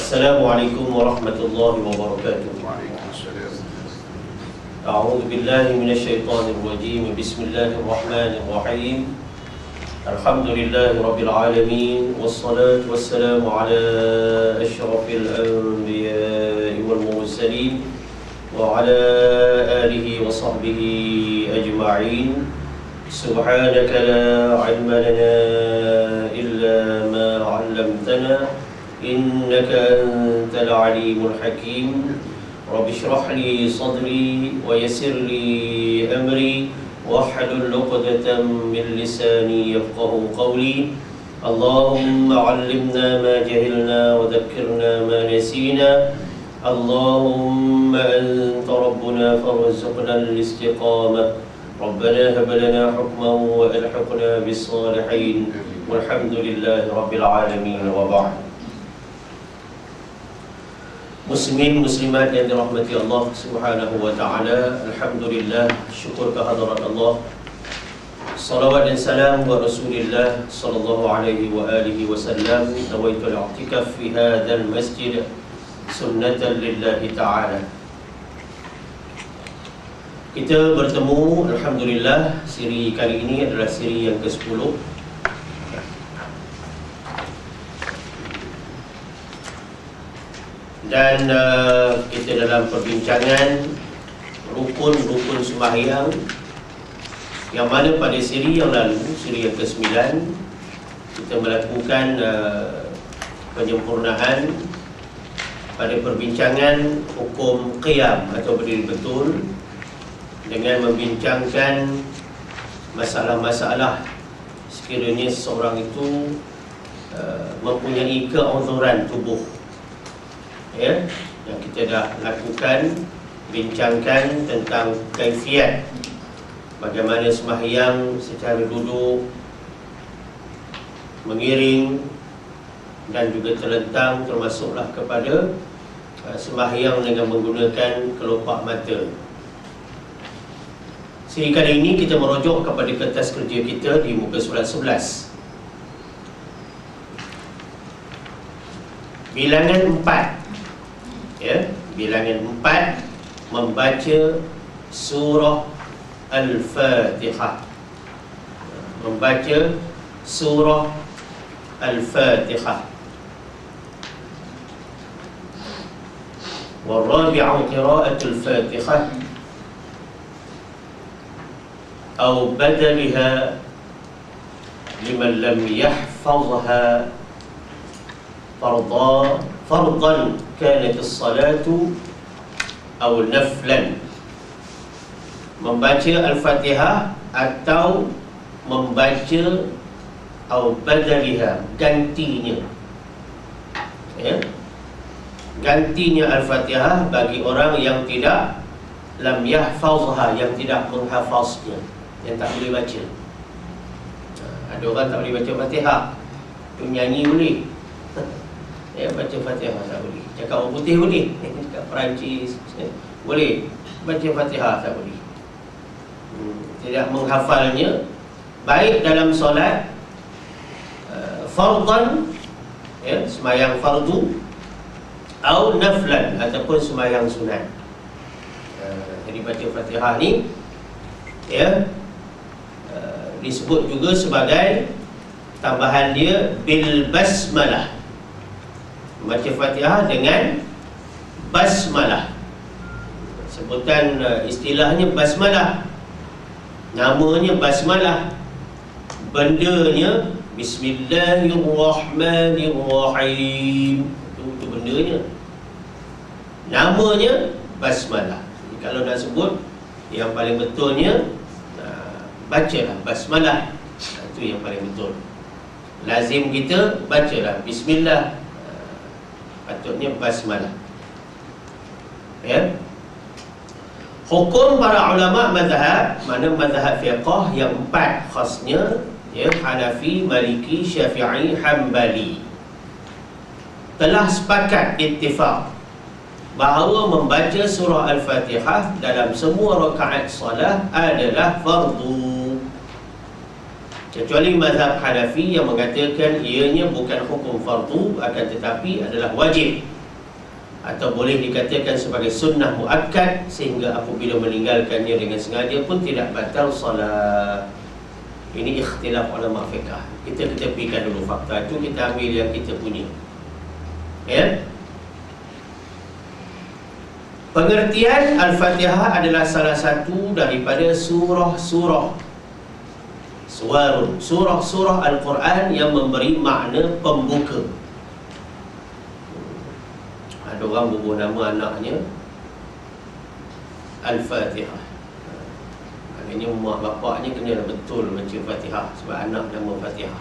Assalamualaikum warahmatullahi wabarakatuh. A'udzu billahi minasyaitonir rajim. Bismillahirrahmanirrahim. Alhamdulillahi rabbil alamin, wassalatu wassalamu ala asyrafil anbiya'i wal mursalin wa ala alihi wa sahbihi ajma'in. Subhanaka la 'ilma lana illa ma 'allamtana innaka antal alimul hakim. Rabbi shrah li sadri wa yassir li amri wahlul 'uqdatam min lisani yafqahu qawli. Allahumma 'allimna ma jahilna wa dhakkirna ma nasina. Allahumma anta rabbuna farzuqna al-istiqamah. Rabbana hab lana hukman wa alhiqna bis salihin. Walhamdulillahi rabbil alamin wa ba'd. Muslimin muslimat yang dirahmati Allah Subhanahu wa taala, alhamdulillah, syukur kehadrat Allah. Salawat dan salam wa Rasulillah sallallahu alaihi wa alihi wasallam. Nawaitu al-i'tikaf fi hadzal masjid sunnatan lillahi taala. Kita bertemu, alhamdulillah, siri kali ini adalah siri yang ke-10. Dan kita dalam perbincangan rukun-rukun sembahyang, yang mana pada siri yang lalu, siri yang ke-9, kita melakukan penyempurnaan pada perbincangan hukum qiyam atau berdiri betul, dengan membincangkan masalah-masalah sekiranya seseorang itu mempunyai keuzuran tubuh, ya, yang kita dah lakukan, bincangkan tentang kaifiat bagaimana sembahyang secara duduk, mengiring dan juga terlentang, termasuklah kepada sembahyang dengan menggunakan kelopak mata. Sehingga kali ini kita merujuk kepada kertas kerja kita di muka surat 11. Bilangan 4, ya, bilangan 4 membaca surah Al-Fatihah. Membaca surah Al-Fatihah. Warabi'u qira'atul Fatihah أو بدلها لمن لم يحفظها فرضا كانت الصلاة أو نفلا. Membaca Al-Fatihah atau membaca atau badaliha, gantinya, ya, gantinya Al-Fatihah bagi orang yang tidak lam yahfazha, yang tidak menghafaznya, yang tak boleh baca. Ada orang tak boleh baca Fatihah, tu nyanyi boleh, ya, baca Fatihah tak boleh. Cakap orang putih boleh, cakap Perancis boleh, baca Fatihah tak boleh. Tidak menghafalnya, baik dalam solat fardan, ya, sembahyang fardu, atau naflan, ataupun sembahyang sunat. Jadi baca Fatihah ni, ya, disebut juga sebagai tambahan dia bil basmalah. Baca Fatihah dengan basmalah. Sebutan istilahnya basmalah, namanya basmalah, bendanya Bismillahirrahmanirrahim. Itu bendanya, namanya basmalah. Jadi kalau nak sebut, yang paling betulnya bacalah basmalah. Itu yang paling betul. Lazim kita bacalah bismillah, patutnya basmalah, ya. Hukum para ulama mazhab, mana mazhab fiqh yang 4 khasnya, ya, Hanafi, Maliki, Syafi'i, Hambali, telah sepakat ittifaq bahawa membaca surah Al-Fatihah dalam semua rakaat salat adalah fardu. Kecuali mazhab Hanafi yang mengatakan ianya bukan hukum fardu, akan tetapi adalah wajib. atau boleh dikatakan sebagai sunnah muakkad, sehingga apabila meninggalkannya dengan sengaja pun tidak batal solat. Ini ikhtilaf ulama fiqh. Kita ketepikan dulu fakta itu, kita ambil yang kita punya. Ya. Pengertian Al-Fatihah adalah salah satu daripada surah-surah Al-Quran yang memberi makna pembuka. Ada orang bubuh nama anaknya Al-Fatihah. Maknanya mak bapaknya kena betul baca Fatihah, sebab anak nama Fatihah.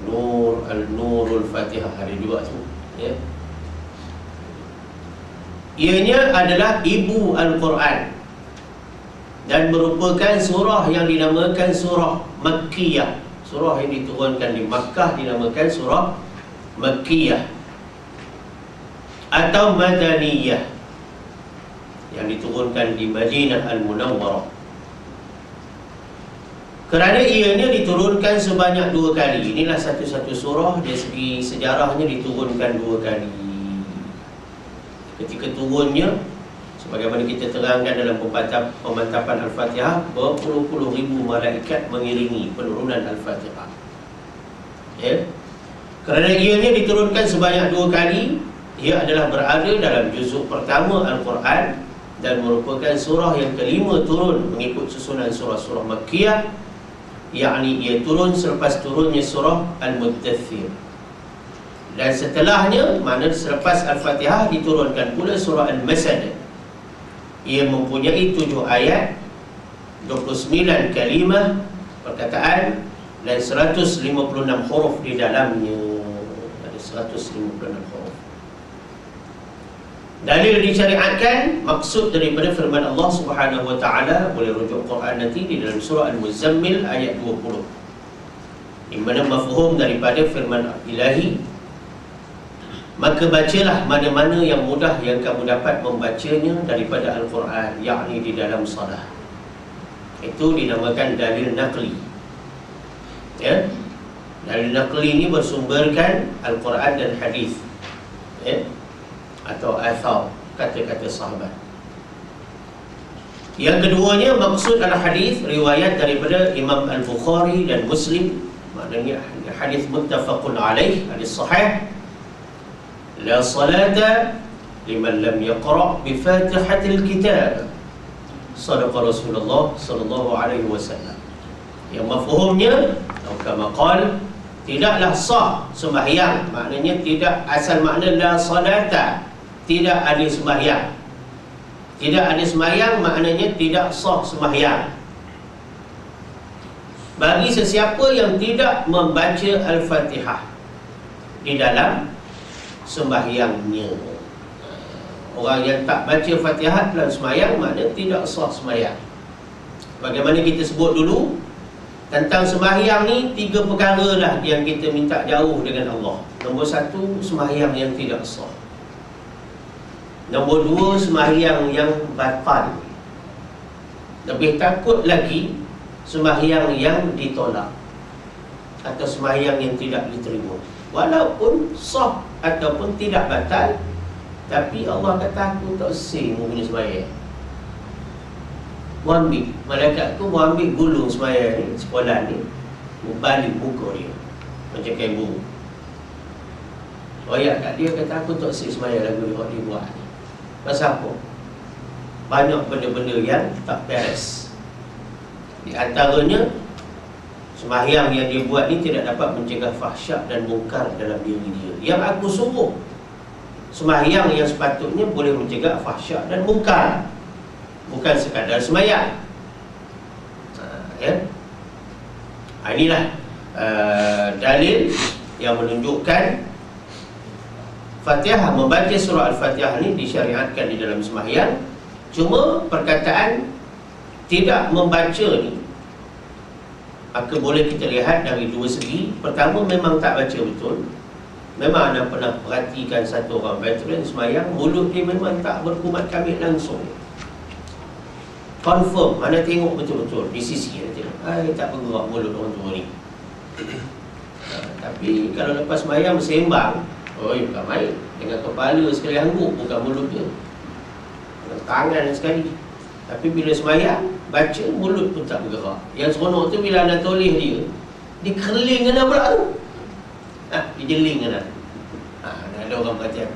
Nurul Fatihah ada juga tu. Ya. Ianya adalah ibu Al-Quran dan merupakan surah yang dinamakan surah Makkiyah. Surah yang diturunkan di Makkah dinamakan surah Makkiyah atau Madaniyah, yang diturunkan di Madinah Al-Munawwarah. Kerana ianya diturunkan sebanyak 2 kali. Inilah satu-satu surah dari segi sejarahnya diturunkan 2 kali. Ketika turunnya, sebagaimana kita terangkan dalam pemantapan Al-Fatihah, berpuluh-puluh ribu malaikat mengiringi penurunan Al-Fatihah. Ya. Kerana ianya diturunkan sebanyak 2 kali, ia adalah berada dalam juzuk pertama Al-Quran dan merupakan surah yang kelima turun mengikut susunan surah-surah Makkiyah, yakni ia turun selepas turunnya surah Al-Muddathir. Dan setelahnya, makna selepas Al-Fatihah, diturunkan pula surah Al-Masad. Ia mempunyai 7 ayat, 29 kalimah perkataan dan 156 huruf di dalamnya. Ada 156 huruf. Dalil disyariatkan, maksud daripada firman Allah Subhanahu wa taala, boleh rujuk Quran nanti di dalam surah Al-Muzammil ayat 20. Di mana mafhum daripada firman Ilahi, maka bacalah mana-mana yang mudah yang kamu dapat membacanya daripada Al-Quran, yakni di dalam salat. Itu dinamakan dalil naqli. Ya. Dalil naqli ini bersumberkan Al-Quran dan hadis. Ya. Atau athar, kata-kata sahabat. Yang keduanya, maksud al-hadis riwayat daripada Imam Al-Bukhari dan Muslim, maknanya hadis muttafaqun alaih, hadis sahih. La salata liman lam yaqra' bi Fatihatil Kitab. Sadaqa Rasulullah sallallahu alaihi wasallam. Yang mafhumnya, atau kama qala, tidaklah sah sembahyang, maknanya tidak, asal makna la salata, tidak ada sembahyang. Tidak ada sembahyang maknanya tidak sah sembahyang bagi sesiapa yang tidak membaca Al-Fatihah di dalam sembahyangnya. Orang yang tak baca Fatihah dalam sembahyang maknanya tidak sah sembahyang. Bagaimana kita sebut dulu tentang sembahyang ni, 3 perkara lah yang kita minta jauh dengan Allah. Nombor 1, sembahyang yang tidak sah. Nombor 2, sembahyang yang batal. Lebih takut lagi, sembahyang yang ditolak atau sembahyang yang tidak diterima. Walaupun sah ataupun tidak batal, tapi Allah kata aku tak sing punya sembahyang. Mu ambil, malaikat tu mu ambil gulung sembahyang ni, sekolah ni, mu balik muka dia macam kain burung. Royak kat dia, kata aku tak sing sembahyang lagu dia buat ni. Pasal apa? Banyak benda-benda yang tak beres. Di antaranya, sembahyang yang dia buat ni tidak dapat mencegah fahsyat dan mungkar dalam diri dia. Yang aku suruh, sembahyang yang sepatutnya boleh mencegah fahsyat dan mungkar, bukan sekadar sembahyang. Ya. Inilah dalil yang menunjukkan Fatihah, membaca surah Al-Fatihah ni disyariatkan di dalam sembahyang. Cuma perkataan tidak membaca ni, maka boleh kita lihat dari 2 segi. Pertama, memang tak baca betul. Memang anda pernah perhatikan satu orang veteran sembahyang, mulut dia memang tak berkumat kamit langsung. Confirm, mana tengok betul-betul di sisi dia tengok, tak bergerak mulut orang tua ni. Tapi kalau lepas sembahyang bersembang, Oh, bukan main. Dengan kepala sekali angguk, bukan mulut dia. Dengan tangan sekali. Tapi bila sembahyang, baca, mulut pun tak bergerak. Yang seronok tu bila anak toleh dia, dia kerling kena pula tu. Dia jeling kena. Ada orang perhatian.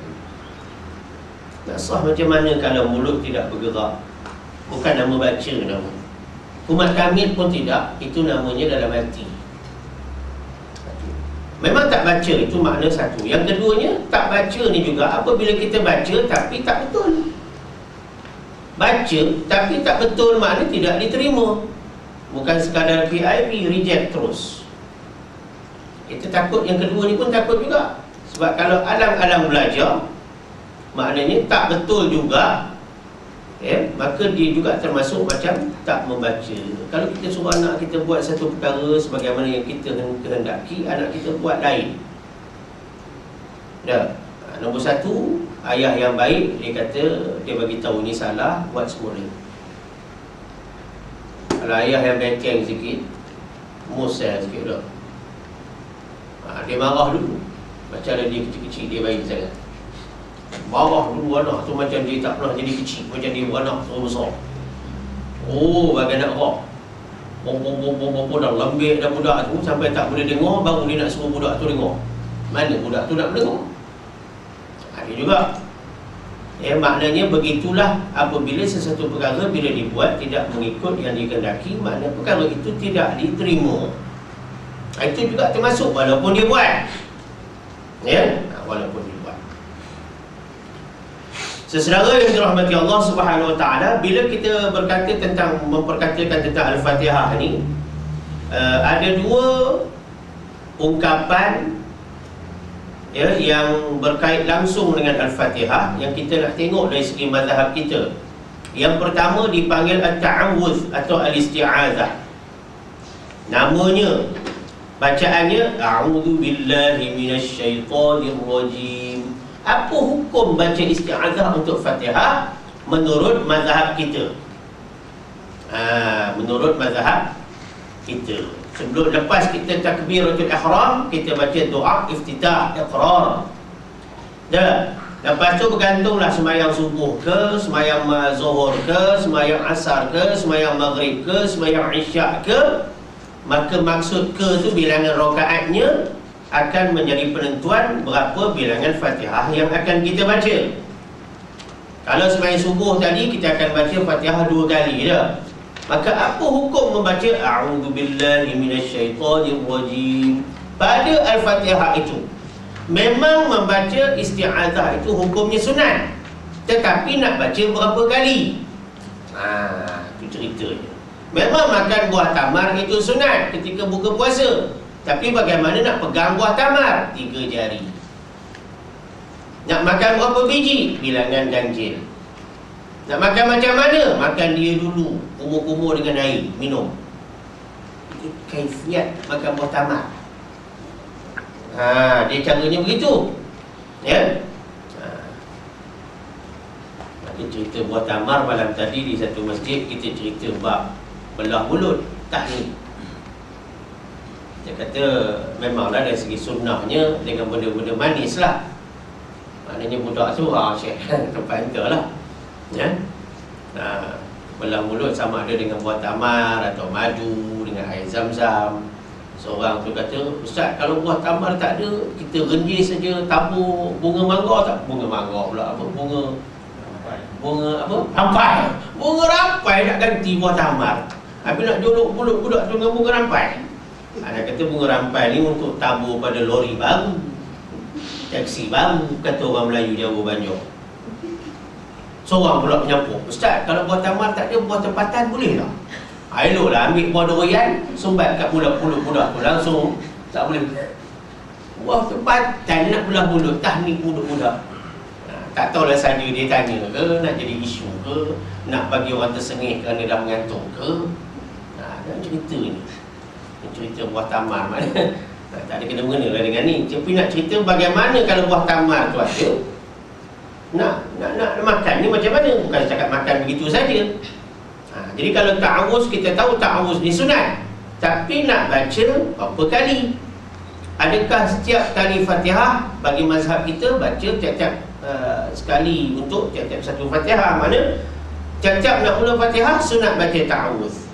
Nak sah macam mana kalau mulut tidak bergerak? Bukan nama baca nama. Kumat kamil pun tidak. Itu namanya dalam hati. Memang tak baca, itu makna satu. Yang keduanya, tak baca ni juga apabila kita baca tapi tak betul. Baca tapi tak betul makna tidak diterima. Bukan sekadar PIP, reject terus. Kita takut yang kedua ni pun takut juga. Sebab kalau alang-alang belajar, maknanya tak betul juga, maka dia juga termasuk macam tak membaca. Kalau kita suruh anak kita buat satu perkara sebagaimana yang kita kehendaki, anak kita buat lain. Nombor satu, ayah yang baik, dia kata, dia bagi tahu ni salah, buat semula. Kalau ayah yang bengkeng sikit, musel sikit dah. Dia marah dulu. Macam dia kecil-kecil, dia baik sangat. Marah dulu anak tu macam dia tak pernah jadi kecil, macam dia beranak terus besar. Oh, bagai nak rock. Bom dah lembik dah budak tu sampai tak boleh dengar, baru dia nak suruh budak tu dengar. Mana budak tu nak dengar? Dia juga. Maknanya begitulah apabila sesuatu perkara bila dibuat tidak mengikut yang dikehendaki, makna perkara itu tidak diterima. Itu juga termasuk walaupun dia buat. Walaupun dia buat. Sesaudara yang dirahmati Allah Subhanahu Wa Taala, bila kita berkata tentang memperkatakan tentang Al-Fatihah ni, ada dua ungkapan yang berkait langsung dengan Al-Fatihah yang kita nak tengok dari segi mazhab kita. Yang pertama dipanggil At-Ta'awudz atau Al-Isti'adzah. Namanya, bacaannya A'udzu billahi minasyaitonir rajim. Apa hukum baca isti'adzah untuk Fatihah menurut mazhab kita? Menurut mazhab kita, sebelum lepas kita takbiratul ihram, kita baca doa iftitah iqrar. Lepas tu bergantunglah sembahyang subuh ke, sembahyang zuhur ke, sembahyang asar ke, sembahyang maghrib ke, sembahyang isyak ke, maka maksud ke tu bilangan rakaatnya akan menjadi penentuan berapa bilangan Fatihah yang akan kita baca. Kalau sembahyang subuh tadi kita akan baca Fatihah 2 kali dah. Maka apa hukum membaca A'udzu billahi minasyaitonir rajim pada Al-Fatihah itu? Memang membaca isti'adzah itu hukumnya sunat, tetapi nak baca berapa kali? Itu ceritanya. Memang makan buah tamar itu sunat ketika buka puasa, tapi bagaimana nak pegang buah tamar? 3 jari. Nak makan berapa biji? Bilangan ganjil. Nak makan macam mana? Makan dia dulu, kumur-kumur dengan air, minum. Itu kaifiat makan buah tamar. Dia caranya begitu. Kita cerita buah tamar malam tadi di satu masjid, kita cerita bab belah mulut, tahnik. Dia kata memanglah dari segi sunnahnya dengan benda-benda manis lah. Maknanya budak tu Syekh tempat enter lah. Belah mulut sama ada dengan buah tamar atau madu dengan air zam-zam. Seorang tu kata, Ustaz, kalau buah tamar tak ada, kita renjis saja, tabur bunga mangga tak? Bunga mangga pula apa? Bunga apa? Rampai. Bunga rampai nak ganti buah tamar. Habis nak jolok mulut budak tu dengan bunga rampai. Dia kata bunga rampai ni untuk tabur pada lori baru, taksi baru, kata orang Melayu Jawa Banjar. Seorang pula menyampuk, Ustaz, kalau buah tamar tak ada, buah tempatan boleh tak? Eloklah ambil buah durian, sumbat kat mulut-mulut budak tu, langsung tak boleh. Buah tempatan nak belah mulut, tahnik mulut budak. Tak tahulah saja dia tanya ke, nak jadi isu ke, nak bagi orang tersengih kerana dah mengantuk ke. Dan cerita ni, cerita buah tamar mana tak ada kena-mengena lah dengan ni. Tapi nak cerita bagaimana kalau buah tamar tu ada, nak makan ni macam mana? Bukan cakap makan begitu saja. Jadi kalau ta'awuz, kita tahu ta'awuz ni sunat, tapi nak baca berapa kali? adakah setiap kali Fatihah bagi mazhab kita baca tiap-tiap sekali untuk tiap-tiap satu Fatihah? Mana tiap-tiap nak mula Fatihah sunat baca ta'awuz.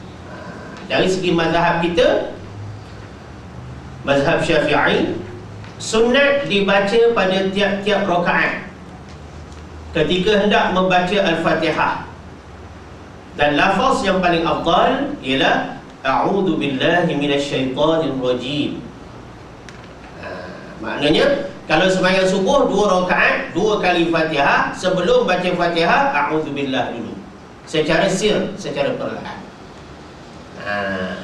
Dari segi mazhab kita, mazhab Syafi'i, sunat dibaca pada tiap-tiap rakaat ketika hendak membaca Al-Fatihah. Dan lafaz yang paling afdal ialah a'udzu billahi minasyaitonir rajim. Maknanya kalau sembahyang subuh 2 rakaat, 2 kali Fatihah, sebelum baca Fatihah a'udzubillah dulu. Secara sir, secara perlahan.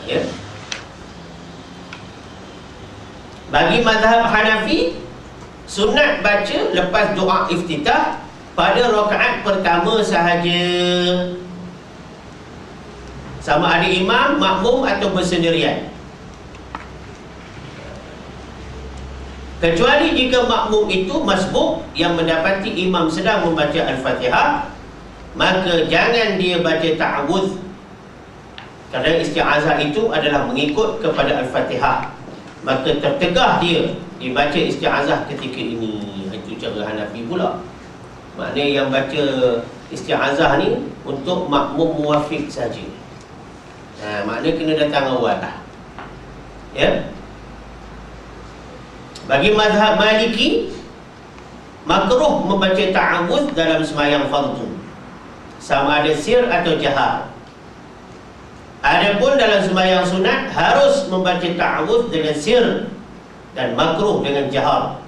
Ya. Bagi mazhab Hanafi, sunat baca lepas doa iftitah pada rakaat pertama sahaja. Sama ada imam, makmum atau bersendirian. Kecuali jika makmum itu masbuk yang mendapati imam sedang membaca Al-Fatihah, maka jangan dia baca ta'awuz, kerana isti'azah itu adalah mengikut kepada Al-Fatihah. Maka tertegah dia dibaca isti'azah ketika ini. Itu cara Hanafi pula. Maknanya yang baca isti'azah ni untuk makmum muwafiq saja. Maknanya kena datang awal lah. Ya. Bagi mazhab Maliki, makruh membaca ta'awuz dalam sembahyang fardu, sama ada sir atau jahar. Adapun dalam sembahyang sunat harus membaca ta'awuz dengan sir dan makruh dengan jahar.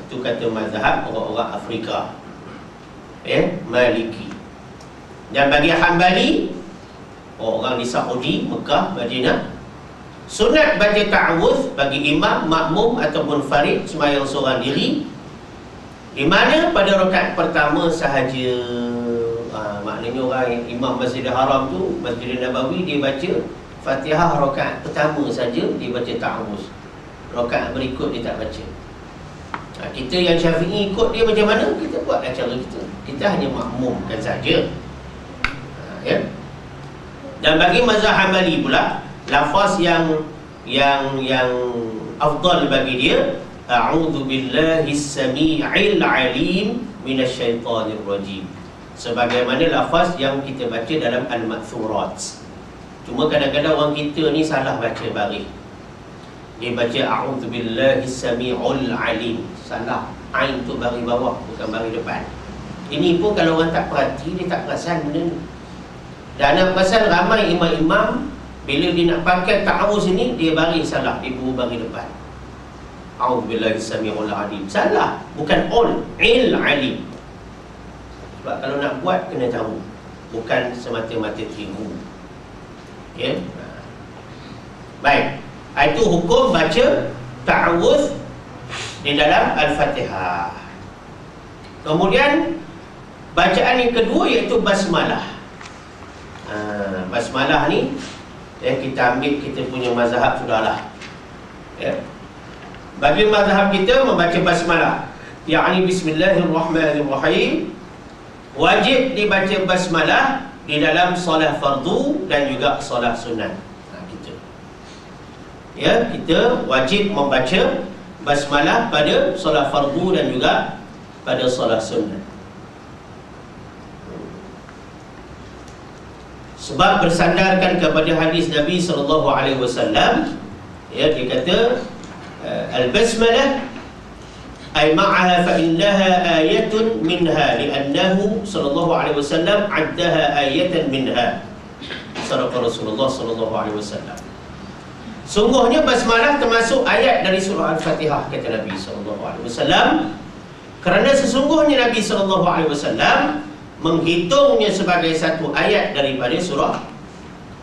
Itu kata mazhab orang-orang Afrika, Maliki. Dan bagi Hanbali, orang di Saudi, Mekah, Madinah, sunat baca ta'awuz bagi imam, makmum ataupun farid sembahyang seorang diri, di mana pada rakaat pertama sahaja. Maknanya orang imam Masjidil Haram tu, Masjidil Nabawi, dia baca Fatihah rakaat pertama saja, dia baca ta'awuz. Rakaat berikut dia tak baca. Kita yang Syafi'i ikut dia macam mana, kita buatlah cara kita. Kita hanya makmumkan saja. Ya. Dan bagi mazhab Hanbali pula, lafaz yang afdal bagi dia, a'udzu billahi samii'il 'alim minasyaitonir rajim, sebagaimana lafaz yang kita baca dalam al-ma'thurat. Cuma kadang-kadang orang kita ni salah baca baris. Dia baca a'udzu billahi samii'ul 'alim, salah. Ain tu baris bawah, bukan baris depan. Ini pun kalau orang tak perhati, dia tak perasan benda ni. Dan nak perasan ramai imam-imam, bila dia nak pakai ta'awuz ini, dia baris salah, dia buru baris depan. A'udzubillahi samii'ul 'alim. Salah, bukan alim. Sebab kalau nak buat, kena tahu, bukan semata-mata tiru. Okay? Baik, itu hukum baca ta'awuz di dalam Al-Fatihah. Kemudian bacaan yang kedua iaitu basmalah. Basmalah ni kita ambil kita punya mazhab sudahlah. Bagi mazhab kita membaca basmalah, yakni bismillahirrahmanirrahim, wajib dibaca basmalah di dalam solat fardu dan juga solat sunat. Kita wajib membaca basmalah pada solat fardu dan juga pada solat sunat. Sebab bersandarkan kepada hadis Nabi SAW, dia kata al-basmalah ay ma'aha fa innaha ayatun minha li'annahu SAW addaha ayatan minha. Sadaqa Rasulullah SAW. Sungguhnya basmalah termasuk ayat dari surah Al-Fatihah, kata Nabi SAW, kerana sesungguhnya Nabi SAW menghitungnya sebagai satu ayat daripada surah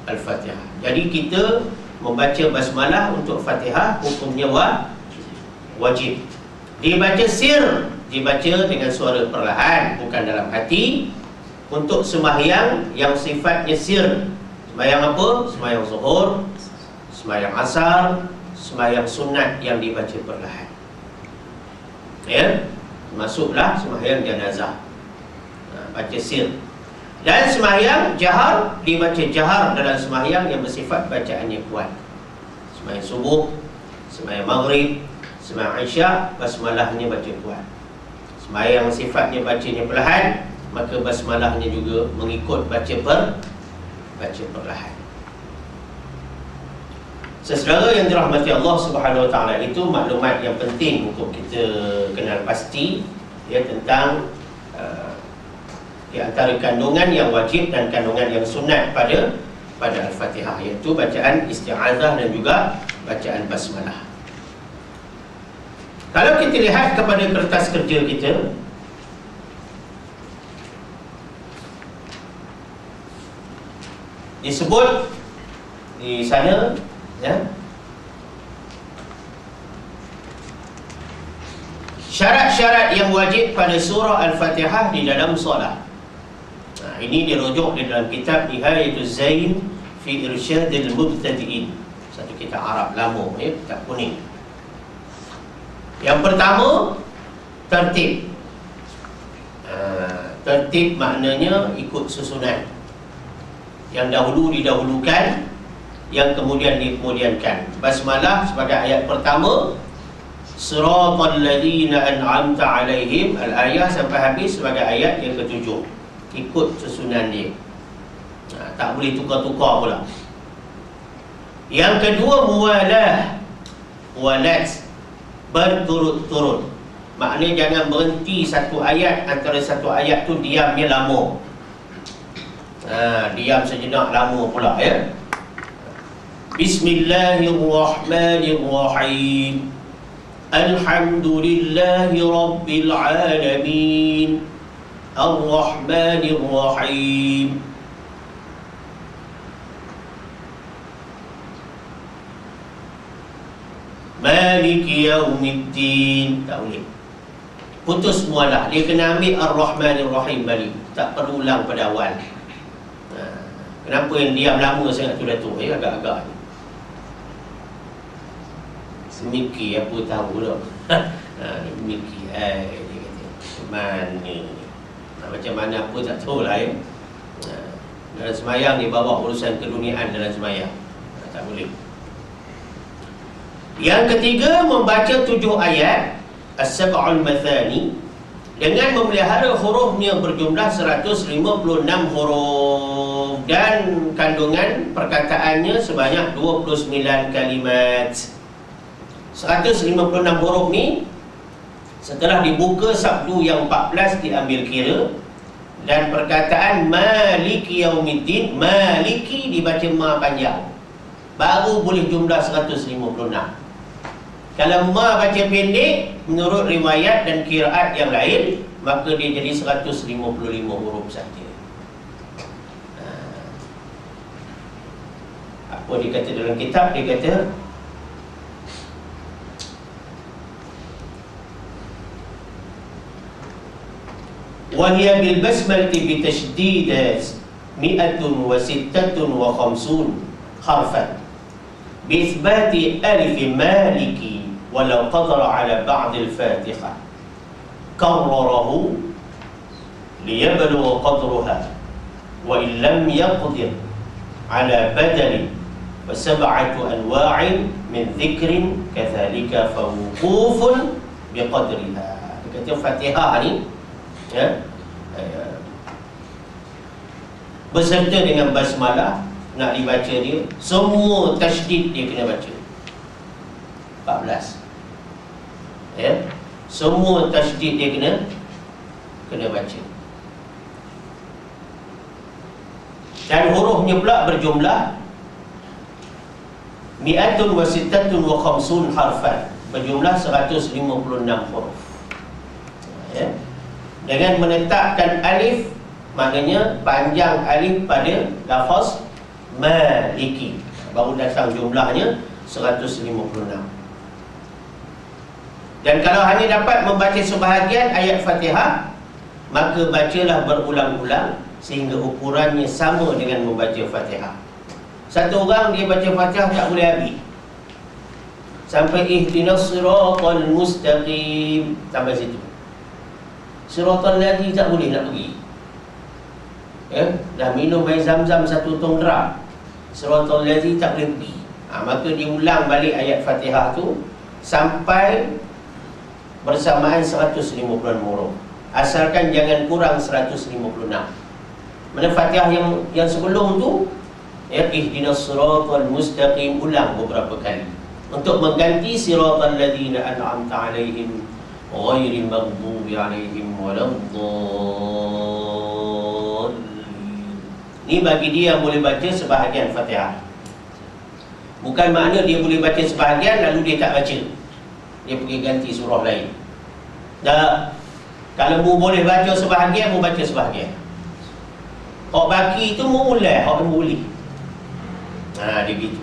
Al-Fatihah. Jadi kita membaca basmalah untuk Fatihah hukumnya wajib. Dibaca sir, dibaca dengan suara perlahan, bukan dalam hati, untuk sembahyang yang sifatnya sir. Sembahyang apa? Sembahyang zuhur, sembahyang asar, sembahyang sunat yang dibaca perlahan. Masuklah sembahyang janazah, baca sir. Dan sembahyang jahar, dibaca jahar dalam sembahyang yang bersifat bacaannya kuat. Sembahyang subuh, sembahyang maghrib, sembahyang isyak, basmalahnya baca kuat. Sembahyang sifatnya bacanya perlahan, maka basmalahnya juga mengikut baca perlahan. Saudara yang dirahmati Allah Subhanahu Wa Taala, itu maklumat yang penting untuk kita kenal pasti ya tentang di antara kandungan yang wajib dan kandungan yang sunat pada Al-Fatihah, iaitu bacaan isti'azah dan juga bacaan basmalah. Kalau kita lihat kepada kertas kerja kita, disebut di sana ya, syarat-syarat yang wajib pada surah Al-Fatihah di dalam solat. Ini dirujuk di dalam kitab Nihayatuz Zain fi Irsyadil Mubtadi'in, satu kitab Arab lama ya, kitab kuning. Yang pertama, tertib. Tertib maknanya ikut susunan. Yang dahulu didahulukan, yang kemudian dikemudiankan. Basmalah sebagai ayat pertama, Siratal ladzina an'amta 'alaihim, al-ayah sampai habis sebagai ayat yang ketujuh. Ikut susunan dia. Tak boleh tukar-tukar pula. Yang kedua, muwalat, berturut-turut. Maknanya jangan berhenti satu ayat, antara satu ayat tu diamnya lama. Diam sejenak lama pula ya. Bismillahirrahmanirrahim. Alhamdulillahi Rabbil Alamin. Ar-Rahmanir-Rahim. Maliki Yaumiddin. Tak boleh. Putus mualah. Dia kena ambil Ar-Rahmanir-Rahim balik. Tak perlu ulang pada awal. Kenapa yang diam lama sangat tu Datuk? Agak-agak ni. Semiki apa tahu dah. Semiki dia kata. Mana? Macam mana apa tak tahu lah ya. Dalam semayang dia bawa urusan keduniaan dalam semayang. Tak boleh. Yang ketiga, membaca 7 ayat As-Sab'ul Mathani dengan memelihara hurufnya berjumlah 156 huruf dan kandungan perkataannya sebanyak 29 kalimat. 156 huruf ni setelah dibuka sabdu yang 14 diambil kira, dan perkataan Maliki Yaumiddin, Maliki dibaca ma panjang, baru boleh jumlah 156. Kalau ma baca pendek, menurut riwayat dan qiraat yang lain, maka dia jadi 155 huruf saja. Apa dia kata dalam kitab? Dia kata وهي بالبسملة بتشديد 156 حرفا بإثبات ألف مالك ولو قدر على بعض الفاتحة كرره ليبلغ قدرها وإن لم يقدر على بدل فسبعة أنواع من ذكر كذلك فوقوف بقدرها. Kata Fatihah ni ya, beserta dengan basmalah nak dibaca dia, semua tasydid dia kena baca 14 ya, semua tasydid dia kena baca, dan hurufnya pula berjumlah 156 harfan, berjumlah 156 huruf ya. Dengan menetapkan alif, maknanya panjang alif pada lafaz Maliki, baru datang jumlahnya 156. Dan kalau hanya dapat membaca sebahagian ayat Fatihah, maka bacalah berulang-ulang sehingga ukurannya sama dengan membaca Fatihah. Satu orang dia baca Fatihah tak boleh habis sampai ihdinas siratal mustaqim, sampai situ. Siratal lagi tak boleh nak pergi ya? Dah minum air zam-zam 1 tong dram, Siratal lagi tak boleh pergi. Maka diulang balik ayat Fatihah tu sampai bersamaan 150 huruf. Asalkan jangan kurang 156. Mana Fatihah yang sebelum tu, ihdinas siratal mustaqim, ulang beberapa kali untuk mengganti siratal ladzina an'amta alaihim ghairil maghdubi alaihim waladdallin. Ni bagi dia yang boleh baca sebahagian Fatihah. Bukan makna dia boleh baca sebahagian lalu dia tak baca, dia pergi ganti surah lain. Tak. Kalau mu boleh baca sebahagian, mu baca sebahagian. Hak baki tu mu ulang, hak mu boleh. Dia gitu.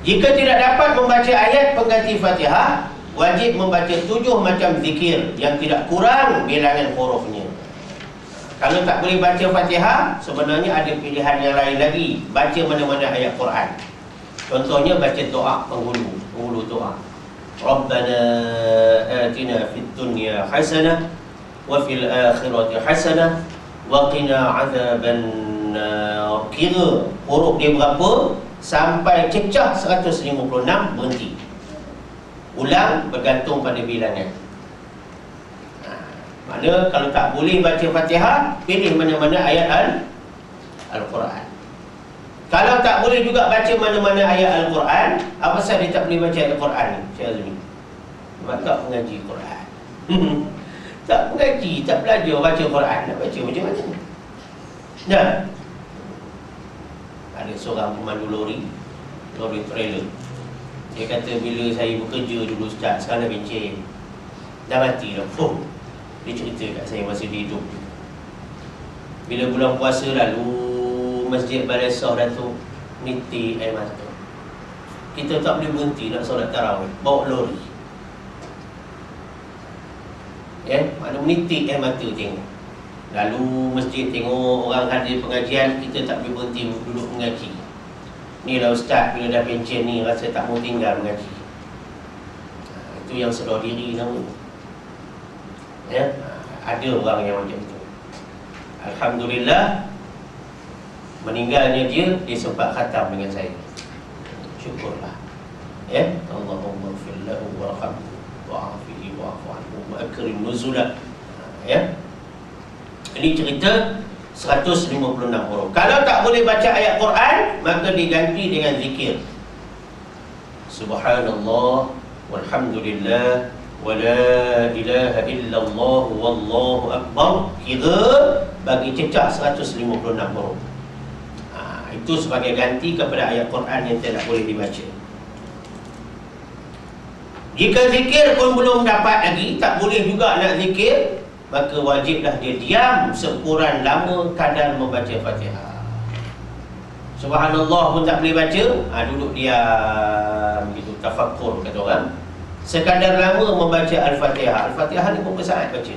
Jika tidak dapat membaca ayat pengganti Fatihah, wajib membaca 7 macam zikir yang tidak kurang bilangan hurufnya. Kalau tak boleh baca Fatihah, sebenarnya ada pilihan yang lain lagi. Baca mana-mana ayat Quran. Contohnya baca doa penghulu doa. Rabbana atina fid dunya hasanah wa fil akhirati hasanah wa qina azaban nar. Kira huruf dia berapa sampai cecah 156, berhenti. Ulang bergantung pada bilangan. Mana kalau tak boleh baca Fatihah, pilih mana-mana ayat Al-Quran. Kalau tak boleh juga baca mana-mana ayat Al-Quran, apa sebab dia tak boleh baca Al-Quran ni? Syekh Azmi, sebab tak mengaji Quran. Tak mengaji, tak belajar baca Quran, nak baca macam mana? Dah. Ada seorang pemandu lori trailer. Dia kata bila saya bekerja dulu Ustaz, sekarang dah bencin, dah mati dah. Dia cerita kat saya masa dia hidup. Bila bulan puasa lalu, Masjid Balasah Datuk nitik air mata. Kita tak boleh berhenti nak solat tarawih, bawa lori. Mana menitik air mata tengok. Lalu masjid tengok orang hadir pengajian, kita tak boleh berhenti duduk mengaji. Ni lah Ustaz, bila dah pencen ni rasa tak mau tinggal mengaji. Itu yang sedar diri namanya. Ada orang yang macam itu. Alhamdulillah, meninggalnya dia sempat khatam dengan saya. Syukurlah. Allahumma ighfir lahu warhamhu wa'afihi wa'fu anhu wa akrim nuzulah. Ini cerita 156 huruf. Kalau tak boleh baca ayat Quran, maka diganti dengan zikir. Subhanallah walhamdulillah wa la ilaha illallah wallahu akbar. Kira bagi cecah 156 huruf. Itu sebagai ganti kepada ayat Quran yang tidak boleh dibaca. Jika zikir pun belum dapat lagi, tak boleh juga nak zikir, maka wajiblah dia diam sekurang lama kadar membaca Fatihah. Subhanallah pun tak boleh baca, duduk diam gitu, tafakkur kata orang. Sekadar lama membaca Al-Fatihah. Al-Fatihah ni berapa saat baca?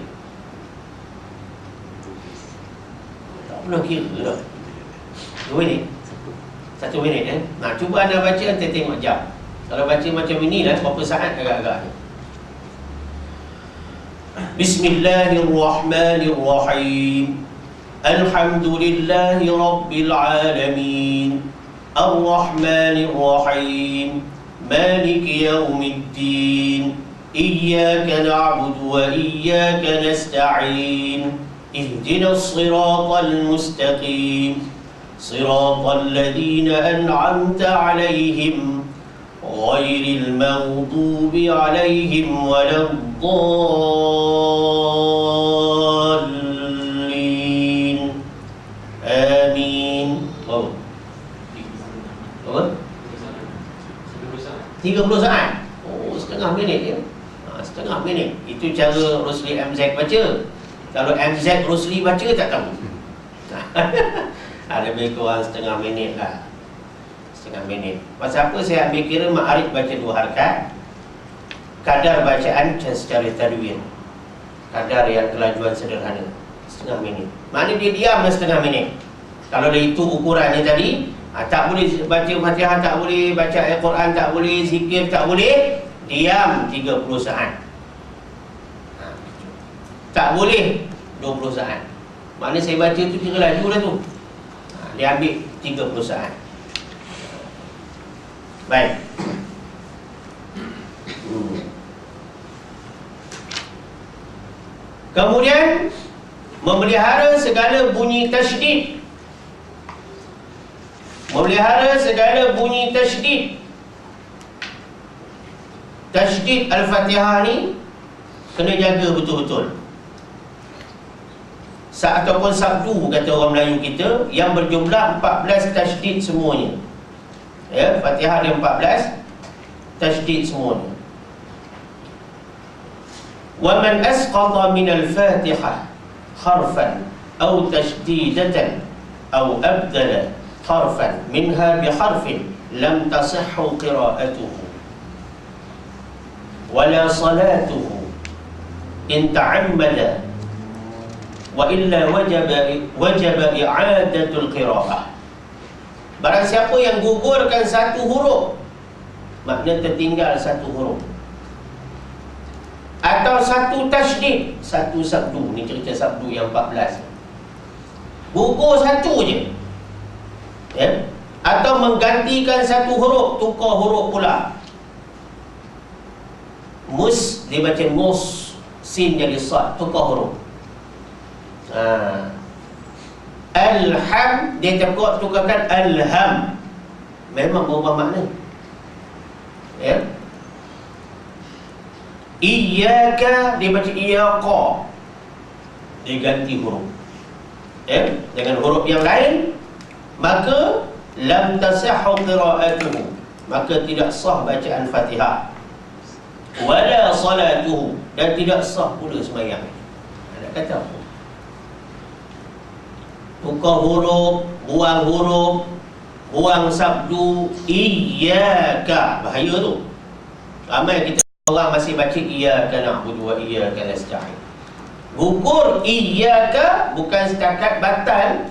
Tak pernah kira dah. 2 minit? 1 minit cuba anda baca, anda tengok jam. Kalau baca macam ini lah, berapa saat agak-agak. Bismillahirrahmanirrahim. Alhamdulillahi Rabbil Alamin, Ar-Rahmanirrahim, Maliki Yawmiddin, Iyyaka na'budu wa iyyaka nasta'in, Ihdinas siratal mustaqim, Siratal ladzina an'amta 'alaihim ghairil maghdubi 'alaihim waladdallin. Amin. Berapa? 30 saat. Setengah minit je. Setengah minit. Itu cara Rosli MZ baca. Kalau MZ Rosli baca tak tahu. Lebih kurang setengah minit lah. Setengah minit. Pasal apa saya ambil kira Ma'arif baca 2 harakat, kadar bacaan secara tadwin, kadar yang kelajuan sederhana setengah minit. Maknanya dia diam setengah minit. Kalau dah itu ukurannya tadi, tak boleh baca Fatihah, tak boleh baca ayat Quran, tak boleh zikir, tak boleh, diam 30 saat. Tak boleh 20 saat. Maknanya saya baca tu kira laju lah tu. Dia ambil 30 saat. Baik. Kemudian memelihara segala bunyi tasydid. Memelihara segala bunyi tasydid. Tasydid Al-Fatihah ni kena jaga betul-betul. Ataupun sabdu kata orang Melayu kita, yang berjumlah 14 tasydid semuanya. Ya, Fatihah ada 14 tasydid semuanya. Wa man asqata min al-Fatihah harfan aw tasydidatan aw abdala harfan minha bi harfin lam tasihhu qira'atuhu wala salatuhu in ta'ammada wa illa wajaba i'adatul qira'ah. Barang siapa yang gugurkan satu huruf, makna tertinggal satu huruf, atau satu tasydid, satu sabdu, ni cerita sabdu yang 14, gugur satu je, ya? Atau menggantikan satu huruf, tukar huruf pula. Mus dia baca mus, sin jadi sad, tukar huruf. Alham dia tukarkan alham, memang berubah makna, ya. Iyyaka dia baca iyyaqa, dia ganti huruf, ya, dengan huruf yang lain, maka lam tasihhu qira'atuhu, maka tidak sah bacaan Fatihah, wala salatuhu, dan tidak sah pula sembahyang. Ada kata apa? Tukar huruf, buang sabdu, iyyaka, bahaya tu. Ramai kita orang masih baca iyyaka na'budu wa iyyaka nasta'in. Gugur iyyaka bukan setakat batal.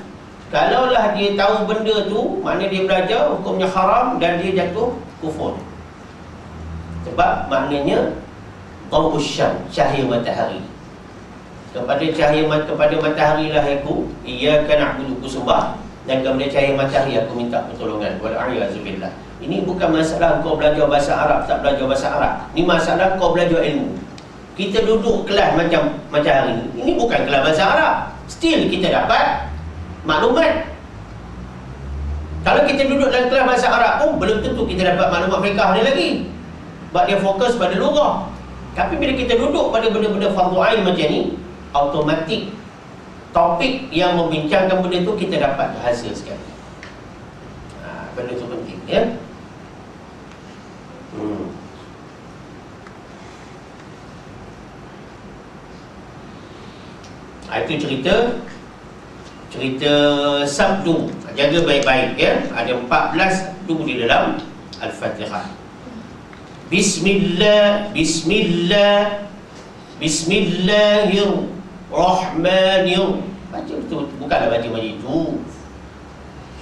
Kalaulah dia tahu benda tu, makna dia belajar hukumnya haram dan dia jatuh kufur. Sebab maknanya dhaw'us syams, cahaya matahari. Kepada matahari lah aku iyyaka na'budu, ku sembah, dan kepada cahaya matahari aku minta pertolongan. Wal'iyadzubillah. Ini bukan masalah kau belajar bahasa Arab tak belajar bahasa Arab. Ini masalah kau belajar ilmu. Kita duduk kelas macam hari ini. Ini bukan kelas bahasa Arab. Still kita dapat maklumat. Kalau kita duduk dalam kelas bahasa Arab pun belum tentu kita dapat maklumat fiqh ni lagi. Sebab dia fokus pada lughah. Tapi bila kita duduk pada benda-benda fardhu ain macam ni, automatik topik yang membincangkan benda tu kita dapat hasil sekali. Benda tu penting, ya. Itu cerita sabdu. Jaga baik-baik, ya. Ada 14 sabdu di dalam Al-Fatihah. Bismillahirrahmanirrahim. Baca betul, bukanlah baca macam itu.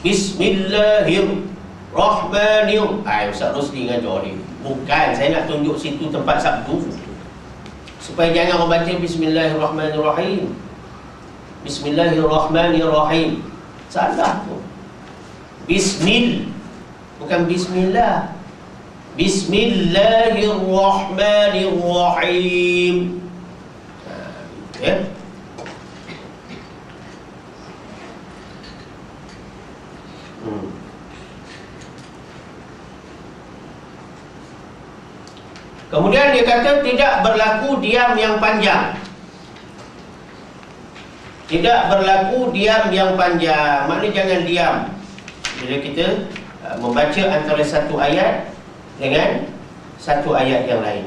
Bismillahirrahmanirrahim. Ustaz Rosli ngajar ni. Bukan, saya nak tunjuk situ tempat sabdu, supaya jangan orang baca Bismillahirrahmanirrahim. Bismillahirrahmanirrahim. Salah tu. Bismil, bukan bismillah. Bismillahirrahmanirrahim. Ya. Kemudian dia kata tidak berlaku diam yang panjang. Tidak berlaku diam yang panjang. Maknanya jangan diam bila kita membaca antara satu ayat dengan satu ayat yang lain.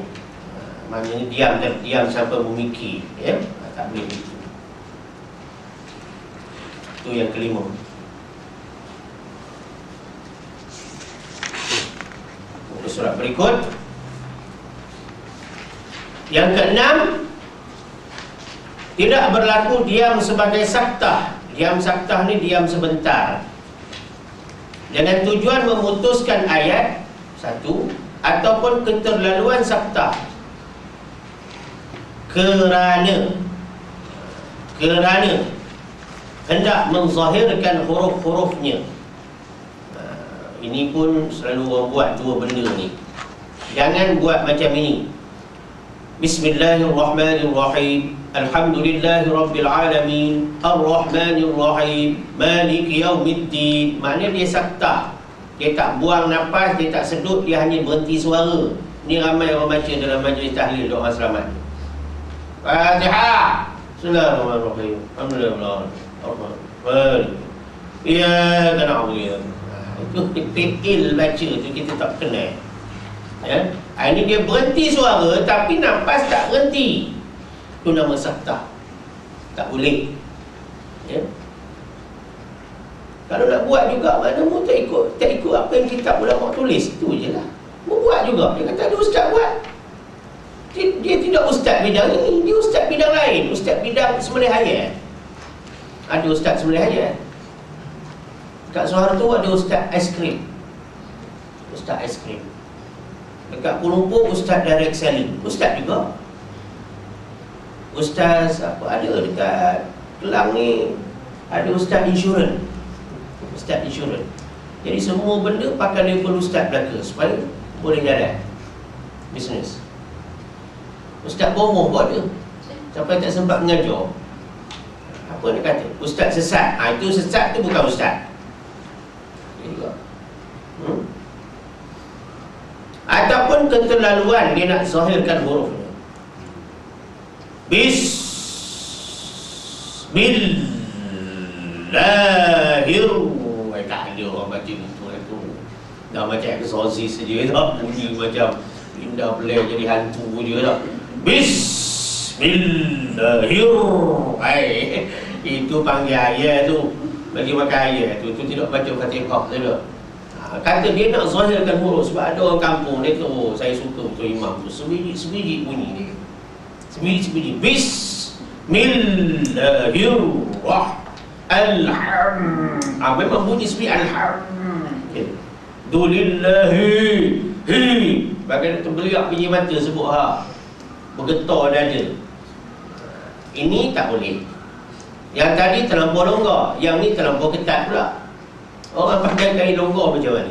Maknanya diam sampai memikir, ya? Tak boleh begitu. Itu yang kelima. Muka surat berikut. Yang keenam, tidak berlaku diam sebagai saktah. Diam saktah ni diam sebentar dengan tujuan memutuskan ayat satu, ataupun keterlaluan saktah kerana hendak menzahirkan huruf-hurufnya. Ini pun selalu orang buat dua benda ni. Jangan buat macam ini. Bismillahirrahmanirrahim. Alhamdulillahirabbilalamin. Arrahmanirrahim. Maliki yaumiddin. Maknanya dia sakta. Dia tak buang nafas, dia tak sedut, dia hanya berhenti suara. Ni ramai orang baca dalam majlis tahlil doa selamat. Fatihah. Bismillahirrahmanirrahim. Alhamdulillah. Ya, kena Allah. Itu fi'il baca tu kita tak kenal. Ya. Ini dia berhenti suara tapi nafas tak berhenti. Itu nama sakta. Tak boleh. Ya. Kalau nak buat juga, mana mu tak ikut apa yang kitab ulama tulis. Itu je lah. Mu buat juga. Dia kata ada ustaz buat. Dia tidak ustaz bidang ini. Dia ustaz bidang lain. Ustaz bidang sembelih ayat. Ada ustaz sembelih ayat. Dekat Suara tu ada ustaz aiskrim. Ustaz aiskrim. Dekat Pelumpur ustaz direct selling. Ustaz juga. Ustaz apa ada dekat Kelang ni, ada ustaz insurans. Ustaz insurans. Jadi semua benda pakai level ustaz belaka supaya boleh jalan bisnes. Ustaz bomoh pun ada. Sampai tak sempat mengajar. Apa dia kata? Ustaz sesat. Itu sesat tu bukan ustaz. Ataupun keterlaluan dia nak zahirkan hurufnya. Bismillahirrahmanirrahim. Tak ada orang baca itu. Dah macam exorcist saja tak. Bunyi macam indah pelai jadi hantu je tak. Bismillahirrahmanirrahim. Itu panggil ayat tu. Bagi makan ayat tu tidak baca Fatihah saja. Kata dia nak zahirkan huruf. Sebab ada orang kampung dia tu, saya suka betul imam tu, sebiji bunyi dia. Sebiji Bismillahirrahmanirrahim. Memang bunyi sebiji Alhamdulillahi. Bagai tu beliak biji mata sebut bergetar dada. Ini tak boleh. Yang tadi terlampau longgar, yang ni terlampau ketat pula. Orang pakai kain longgar macam mana?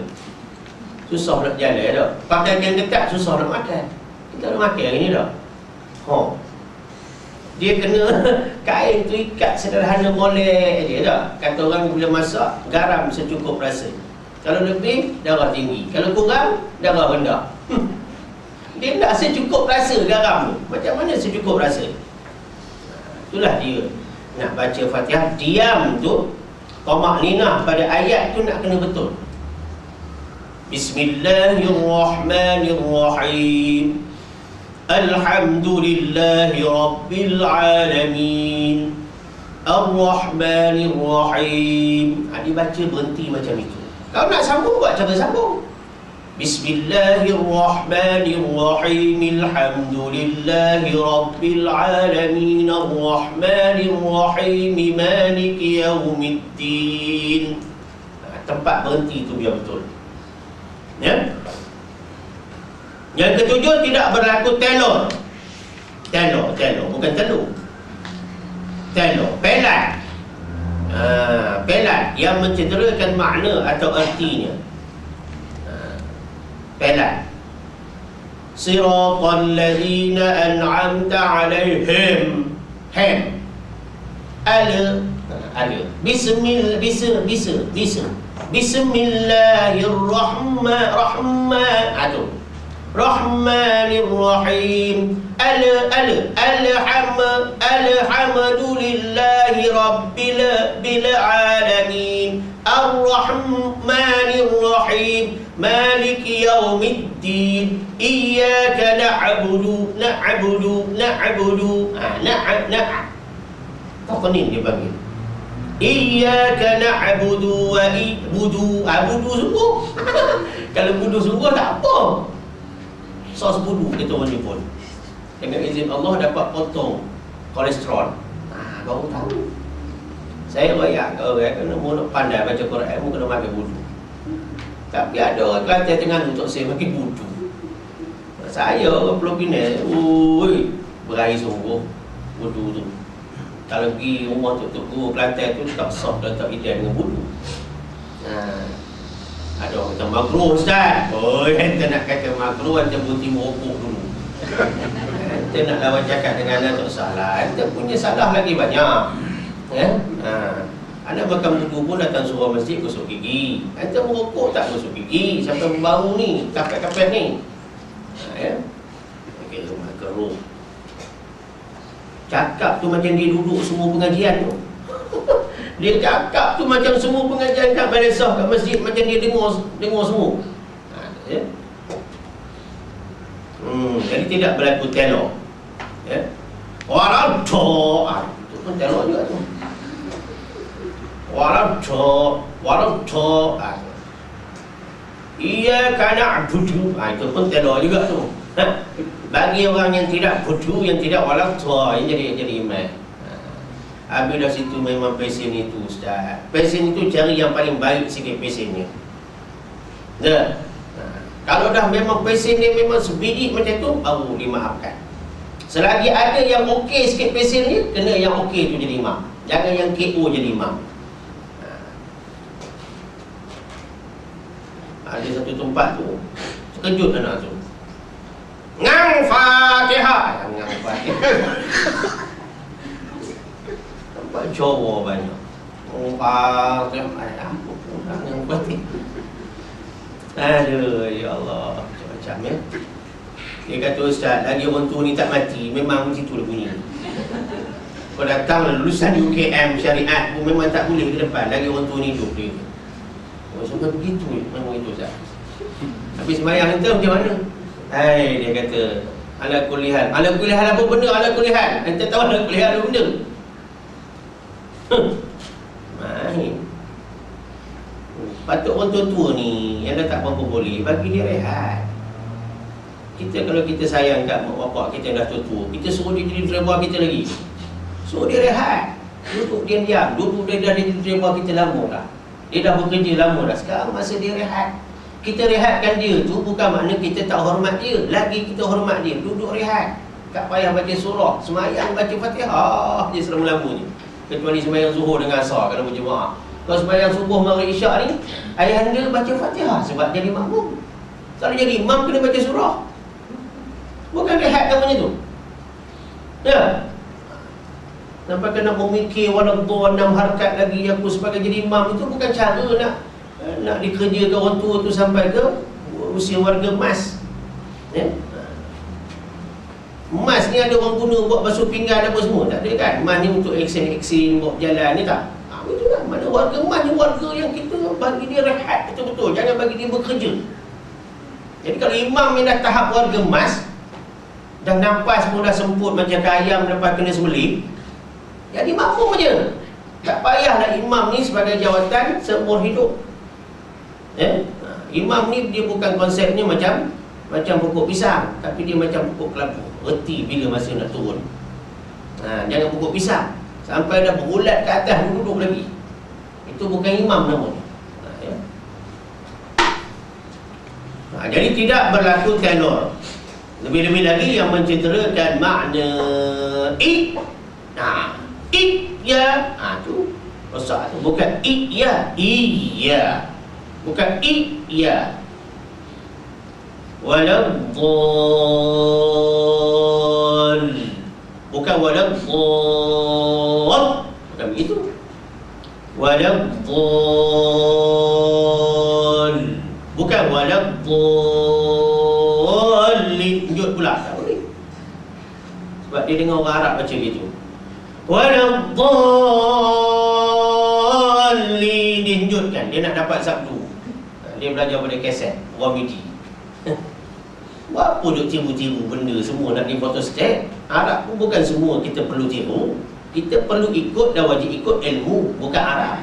Susah nak jalan dah. Pakai kain ketat susah nak makan. Kita nak makan hari ni dah. Dia kena kain tu ikat sederhana molek je dah. Kata orang bila masak, garam secukup rasa. Kalau lebih, darah tinggi. Kalau kurang, darah rendah. Dia tak secukup rasa garam tu. Macam mana secukup rasa? Itulah dia. Nak baca Fatihah, diam tu, tamakninah pada ayat tu nak kena betul. Bismillahirrahmanirrahim. Alhamdulillahi Rabbil Alamin. Ar-Rahmanir-Rahim. Dibaca berhenti macam itu. Kalau nak sambung, buat cara sambung. Bismillahirrahmanirrahim. Alhamdulillahi Rabbil Alamin. Ar-Rahmanir-Rahim. Maliki yaumiddin. Tempat berhenti itu biar betul. Ya. Yang ketujuh, tidak berlaku telur. Telur, bukan telur. Telur, pelat. Pelat yang mencederakan makna atau artinya. Pelat. Siratal ladzina an'amta 'alaihim. Bismillahirrahmanirrahim. Rahmanirrahim. Alhamdulillahi Rabbil Alamin. Ar-Rahmanir-Rahim. Maliki yaumiddin. Iyyaka na'budu. Taqnin dia panggil. Iyyaka na'budu wa ibudu. Abudu sungguh. Kalau budu sungguh tak apa. Sos budu kita orang Jepun. Dengan izin Allah dapat potong kolesterol. Baru tahu. Saya royak ke orang kena nak pandai baca Quran, mu kena makan budu. Tapi ada orang Kelantan tengah untuk saya makan budu. Saya orang Pulau Pinang, berair sungguh budu tu. Kalau pergi rumah Tok Guru Kelantan tu tak sah dan tak idan dengan budu. Ada kata makruh Ustaz. Oh, ente nak kata makruh, ente berhenti merokok dulu. Ente nak lawan cakap dengan anak tak salah. Ente punya salah lagi banyak. Anak makan buku pun datang surau masjid gosok gigi. Ente merokok tak gosok gigi. Sampai membau ni, kapet-kapet ni. Okay, makruh. Cakap tu macam dia duduk semua pengajian tu. Dia cakap tu macam semua pengajian kat madrasah, kat masjid, macam dia dengar semua. Jadi tidak berlaku telor. Waradho, itu pun telor juga tu. Waradho, iya kana budu, itu pun telor juga tu. Bagi orang yang tidak budu, yang tidak waradho, yang jadi imam. Habis dah situ memang pesen itu Ustaz. Pesen itu cari yang paling baik sikit pesennya. Kalau dah memang pesen dia memang sebiji macam tu, baru dimaafkan. Selagi ada yang okey sikit pesennya, kena yang okey tu jadi imam. Jangan yang KO jadi imam. Ada satu tempat tu, terkejut anak tu. Ngang Fatihah. Ngang Fatihah. Tempat Jawa banyak. Yang penting. Aduh, ya Allah, macam-macam ya. Dia kata Ustaz, lagi orang tua ni tak mati, memang macam tu lah bunyi. Kau datang lulusan UKM syariat pun memang tak boleh ke depan, lagi orang tua ni hidup dia. Oh, sampai begitu, memang itu Ustaz. Tapi sembahyang itu macam mana? Hai, dia kata, ala kulihan. Ala kulihan apa benda? Ala kulihan. Anda tahu ala kulihan apa benda? Main. Patut orang tua-tua ni yang dah tak apa boleh, bagi dia rehat. Kalau kita sayang kat mak bapak kita yang dah tua-tua, kita suruh dia jadi driver kita lagi. Suruh dia rehat. Duduk diam-diam. Duduk dia dah jadi driver kita lama dah. Dia dah bekerja lama dah. Sekarang masa dia rehat. Kita rehatkan dia tu bukan makna kita tak hormat dia. Lagi kita hormat dia. Duduk rehat. Tak payah baca surah. Semayang baca Fatihah dia selama-lamanya. Kecuali sembahyang zuhur dengan asar kalau berjemaah. Kalau sembahyang subuh, maghrib, isyak ni, ayahanda baca Fatihah sebab jadi makmum. Kalau jadi imam kena baca surah. Bukan rehat namanya tu. Ya. Nampak kena memikir waladhu 6 harkat lagi aku sebagai jadi imam, itu bukan cara nak dikerjakan orang tua tu sampai ke usia warga emas. Ya. Emas ni ada orang guna buat basuh pinggan apa semua, tak ada kan? Emas ni untuk eksen buat jalan ni tak? Itu lah, mana warga emas ni warga yang kita bagi dia rehat betul-betul, jangan bagi dia bekerja. Jadi kalau imam yang dah tahap warga emas, dah nafas pun dah semput macam ayam lepas kena sembelih, jadi makmum je. Tak payahlah imam ni sebagai jawatan seumur hidup. Imam ni dia bukan konsepnya macam pokok pisang, tapi dia macam pokok kelapa. Reti bila masa nak turun. Jangan pokok pisang sampai dah berulat ke atas duduk lagi. Itu bukan imam namanya. Jadi tidak berlaku telur. Lebih-lebih lagi yang mencederakan makna ya. Tu rosak tu. Bukan iya. Bukan iya. Waladhdall. Bukan waladhdall. Bukan begitu. Waladhdall. Bukan waladhdallin. Lanjut pula. Tak boleh. Sebab dia dengar orang Arab baca gitu. Waladhdallin. Dia lanjutkan. Dia nak dapat sabdu. Dia belajar pada kaset Wamidi. Buat apa duk tiru-tiru benda semua nak difotostat? Arab pun bukan semua kita perlu tiru. Kita perlu ikut dan wajib ikut ilmu, bukan Arab.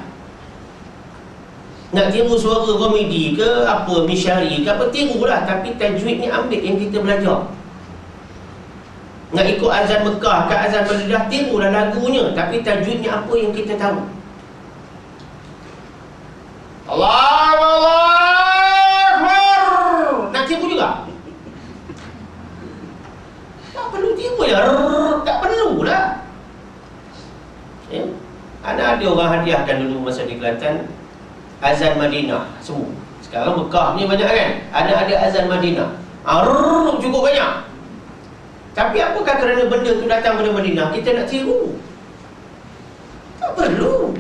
Nak tiru suara komedi ke apa, misyari ke apa, tirulah. Tapi tajwid ni ambil yang kita belajar. Nak ikut azan Mekah ke azan Madinah, tirulah lagunya. Tapi tajwidnya apa yang kita tahu. Allahu Akbar. Nak tiru juga? Tak perlu tiru je. Tak perlu lah. Ada orang hadiahkan dulu masa di Kelantan azan Madinah semua. Sekarang Mekah ni banyak kan, ada azan Madinah. Cukup banyak. Tapi apakah kerana benda tu datang dari Madinah kita nak tiru? Tak perlu.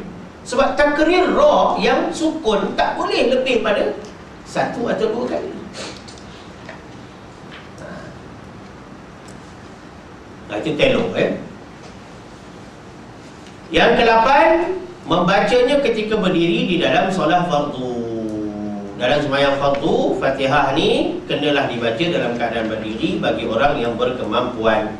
Sebab takrir ra yang sukun tak boleh lebih pada satu atau dua kali. Itu telok Yang ke-8, membacanya ketika berdiri di dalam solat fardu. Dalam sembahyang fardu, Fatihah ni kenalah dibaca dalam keadaan berdiri bagi orang yang berkemampuan.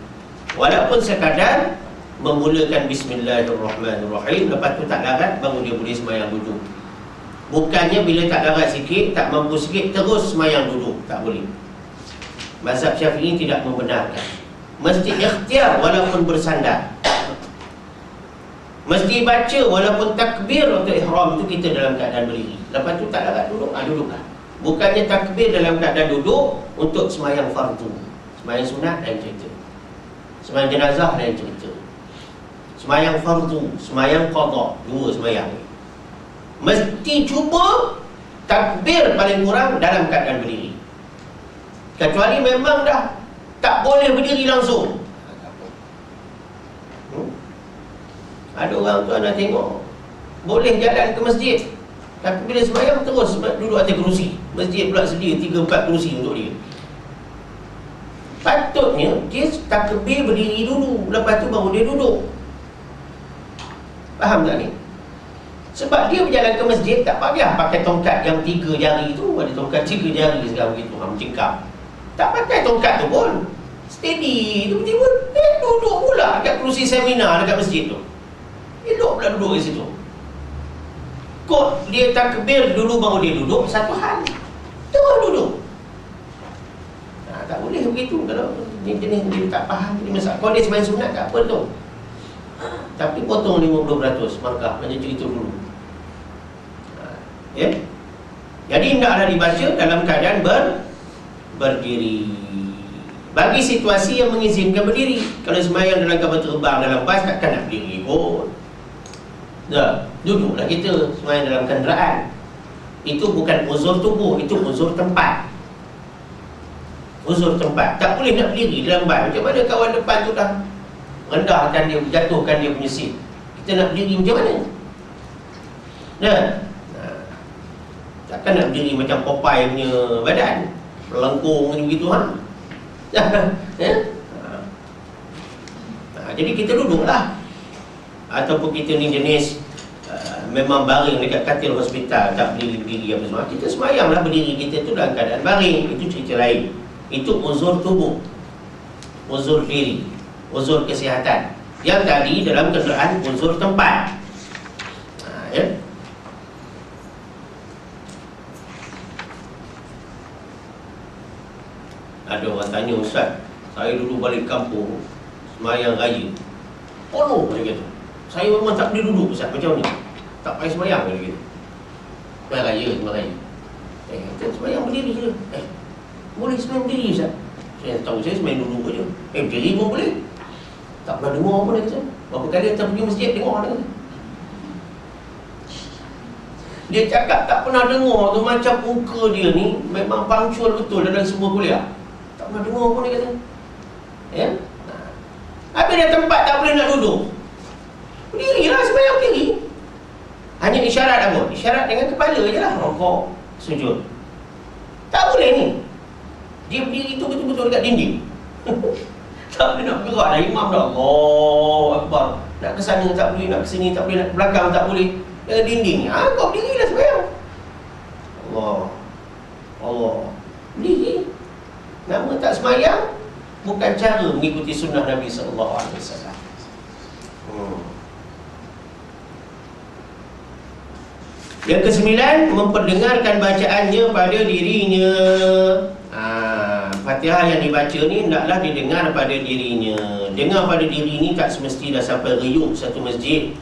Walaupun sekadar memulakan Bismillahirrahmanirrahim, lepas tu tak larat, baru dia boleh sembahyang duduk. Bukannya bila tak larat sikit, tak mampu sikit, terus sembahyang duduk. Tak boleh. Mazhab Syafi'i tidak membenarkan. Mesti ikhtiar walaupun bersandar. Mesti baca walaupun takbir untuk ihram tu kita dalam keadaan berdiri. Lepas tu tak larat duduk, duduklah. Bukannya takbir dalam keadaan duduk untuk sembahyang fardu. Sembahyang sunat lain cerita. Sembahyang jenazah lain cerita. Sembahyang fardu, sembahyang qada, dua sembahyang. Mesti cuba takbir paling kurang dalam keadaan berdiri. Kecuali memang dah tak boleh berdiri langsung. Ada orang tu anda tengok boleh jalan ke masjid, tapi bila sembahyang terus duduk atas kerusi. Masjid pula sedia 3-4 kerusi untuk dia. Patutnya dia takbir berdiri dulu, lepas tu baru dia duduk. Faham tak ni? Sebab dia berjalan ke masjid tak payah pakai tongkat yang 3 jari tu. Ada tongkat 3 jari sekarang begitu, mencengkam. Tak pakai tongkat tu pun, steady tu tiba-tiba duduk pula dekat kerusi seminar dekat masjid tu. Elok pula duduk di situ. Kok dia takbir dulu baru dia duduk, satu hal. Terus duduk. Tak boleh begitu. Kalau jenis dia tak faham ni masalah. Kalau dia sembahyang sunat tak apa tu. Tapi potong 50% maka macam cerita dulu. Jadi hendaklah dibaca dalam keadaan berdiri. Bagi situasi yang mengizinkan berdiri. Kalau sembahyang dalam kapal terbang, dalam bas, takkan nak berdiri pun. Dah, duduklah kita sembahyang dalam kenderaan. Itu bukan uzur tubuh, itu uzur tempat. Uzur tempat. Tak boleh nak berdiri dalam bas. Macam mana kawan depan tu dah rendahkan dia, jatuhkan dia punya seat. Kita nak berdiri macam mana? Takkan nak berdiri macam Popeye punya badan, melengkung macam begitu jadi kita duduklah. Ataupun kita ni jenis memang baring dekat katil hospital, tak berdiri-berdiri apa semua, kita sembahyanglah berdiri kita tu dalam keadaan baring. Itu cerita lain. Itu uzur tubuh, uzur diri, uzur kesihatan. Yang tadi dalam kenderaan uzur tempat. Ada orang tanya, Ustaz, saya dulu balik kampung sembahyang raya polo macam tu. Saya memang tak boleh duduk, Ustaz, macam ni. Tak payah sembahyang macam tu. Sembahyang raya. Kita sembahyang berdiri je. Boleh sembahyang berdiri, Ustaz? Saya tahu saya sembahyang duduk je. Berdiri pun boleh. Tak pernah dengar pun dia kata. Berapa kali kita pergi masjid dengar dia kata. Dia cakap tak pernah dengar tu, macam muka dia ni memang punctual betul dalam semua kuliah. Tak pernah dengar pun dia kata. Habis dia tempat tak boleh nak duduk, berdirilah sembahyang berdiri. Hanya isyarat apa? Isyarat dengan kepala je lah. Rokok, sujud. Tak boleh ni. Dia berdiri tu betul-betul dekat dinding. Tak boleh nak bergerak dah. Imam dah Allahu Akbar. Nak ke sana tak boleh, nak ke sini tak boleh, nak ke belakang tak boleh. Dengan dinding ni. Kau berdirilah sembahyang. Allah. Berdiri. Nama tak sembahyang bukan cara mengikuti sunnah Nabi SAW. Yang ke-9, memperdengarkan bacaannya pada dirinya. Fatihah yang dibaca ni hendaklah didengar pada dirinya. Dengar pada diri ni tak semesti dah sampai riuh satu masjid.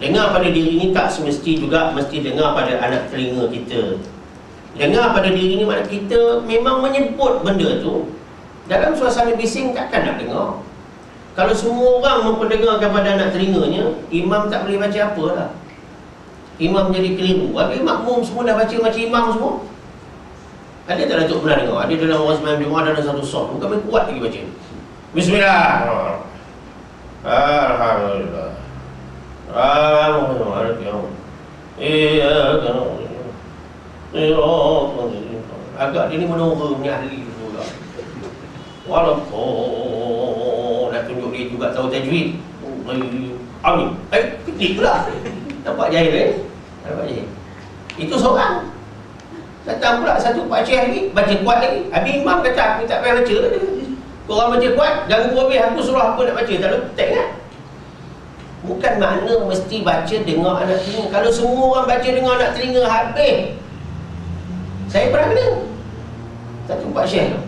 Dengar pada diri ni tak semesti juga mesti dengar pada anak telinga kita. Dengar pada diri ni maknanya kita memang menyebut benda tu. Dalam suasana bising takkan nak dengar. Kalau semua orang memperdengarkan pada anak telinganya, imam tak boleh baca apa lah. imam jadi keliru. Habis makmum semua dah baca macam imam semua. Ada tak Datuk pernah dengar? Ada dalam orang sembahyang Jumaat ada satu soft, bukan main kuat lagi baca. Bismillah. Alhamdulillah. Alhamdulillah. Agak dia ni menora punya ahli pula. Walaupun nak tunjuk dia juga tahu tajwid. Amin. Piknik pula. Nampak jahil Nampak jahil. Itu seorang. Datang pula satu pakcik lagi, baca kuat lagi. Habis imam kata aku tak payah baca. Korang baca kuat, ganggu habis aku suruh apa nak baca. Tak ingat. Bukan makna mesti baca dengar anak telinga. Kalau semua orang baca dengar anak telinga habis. Saya pernah kena satu pakcik tu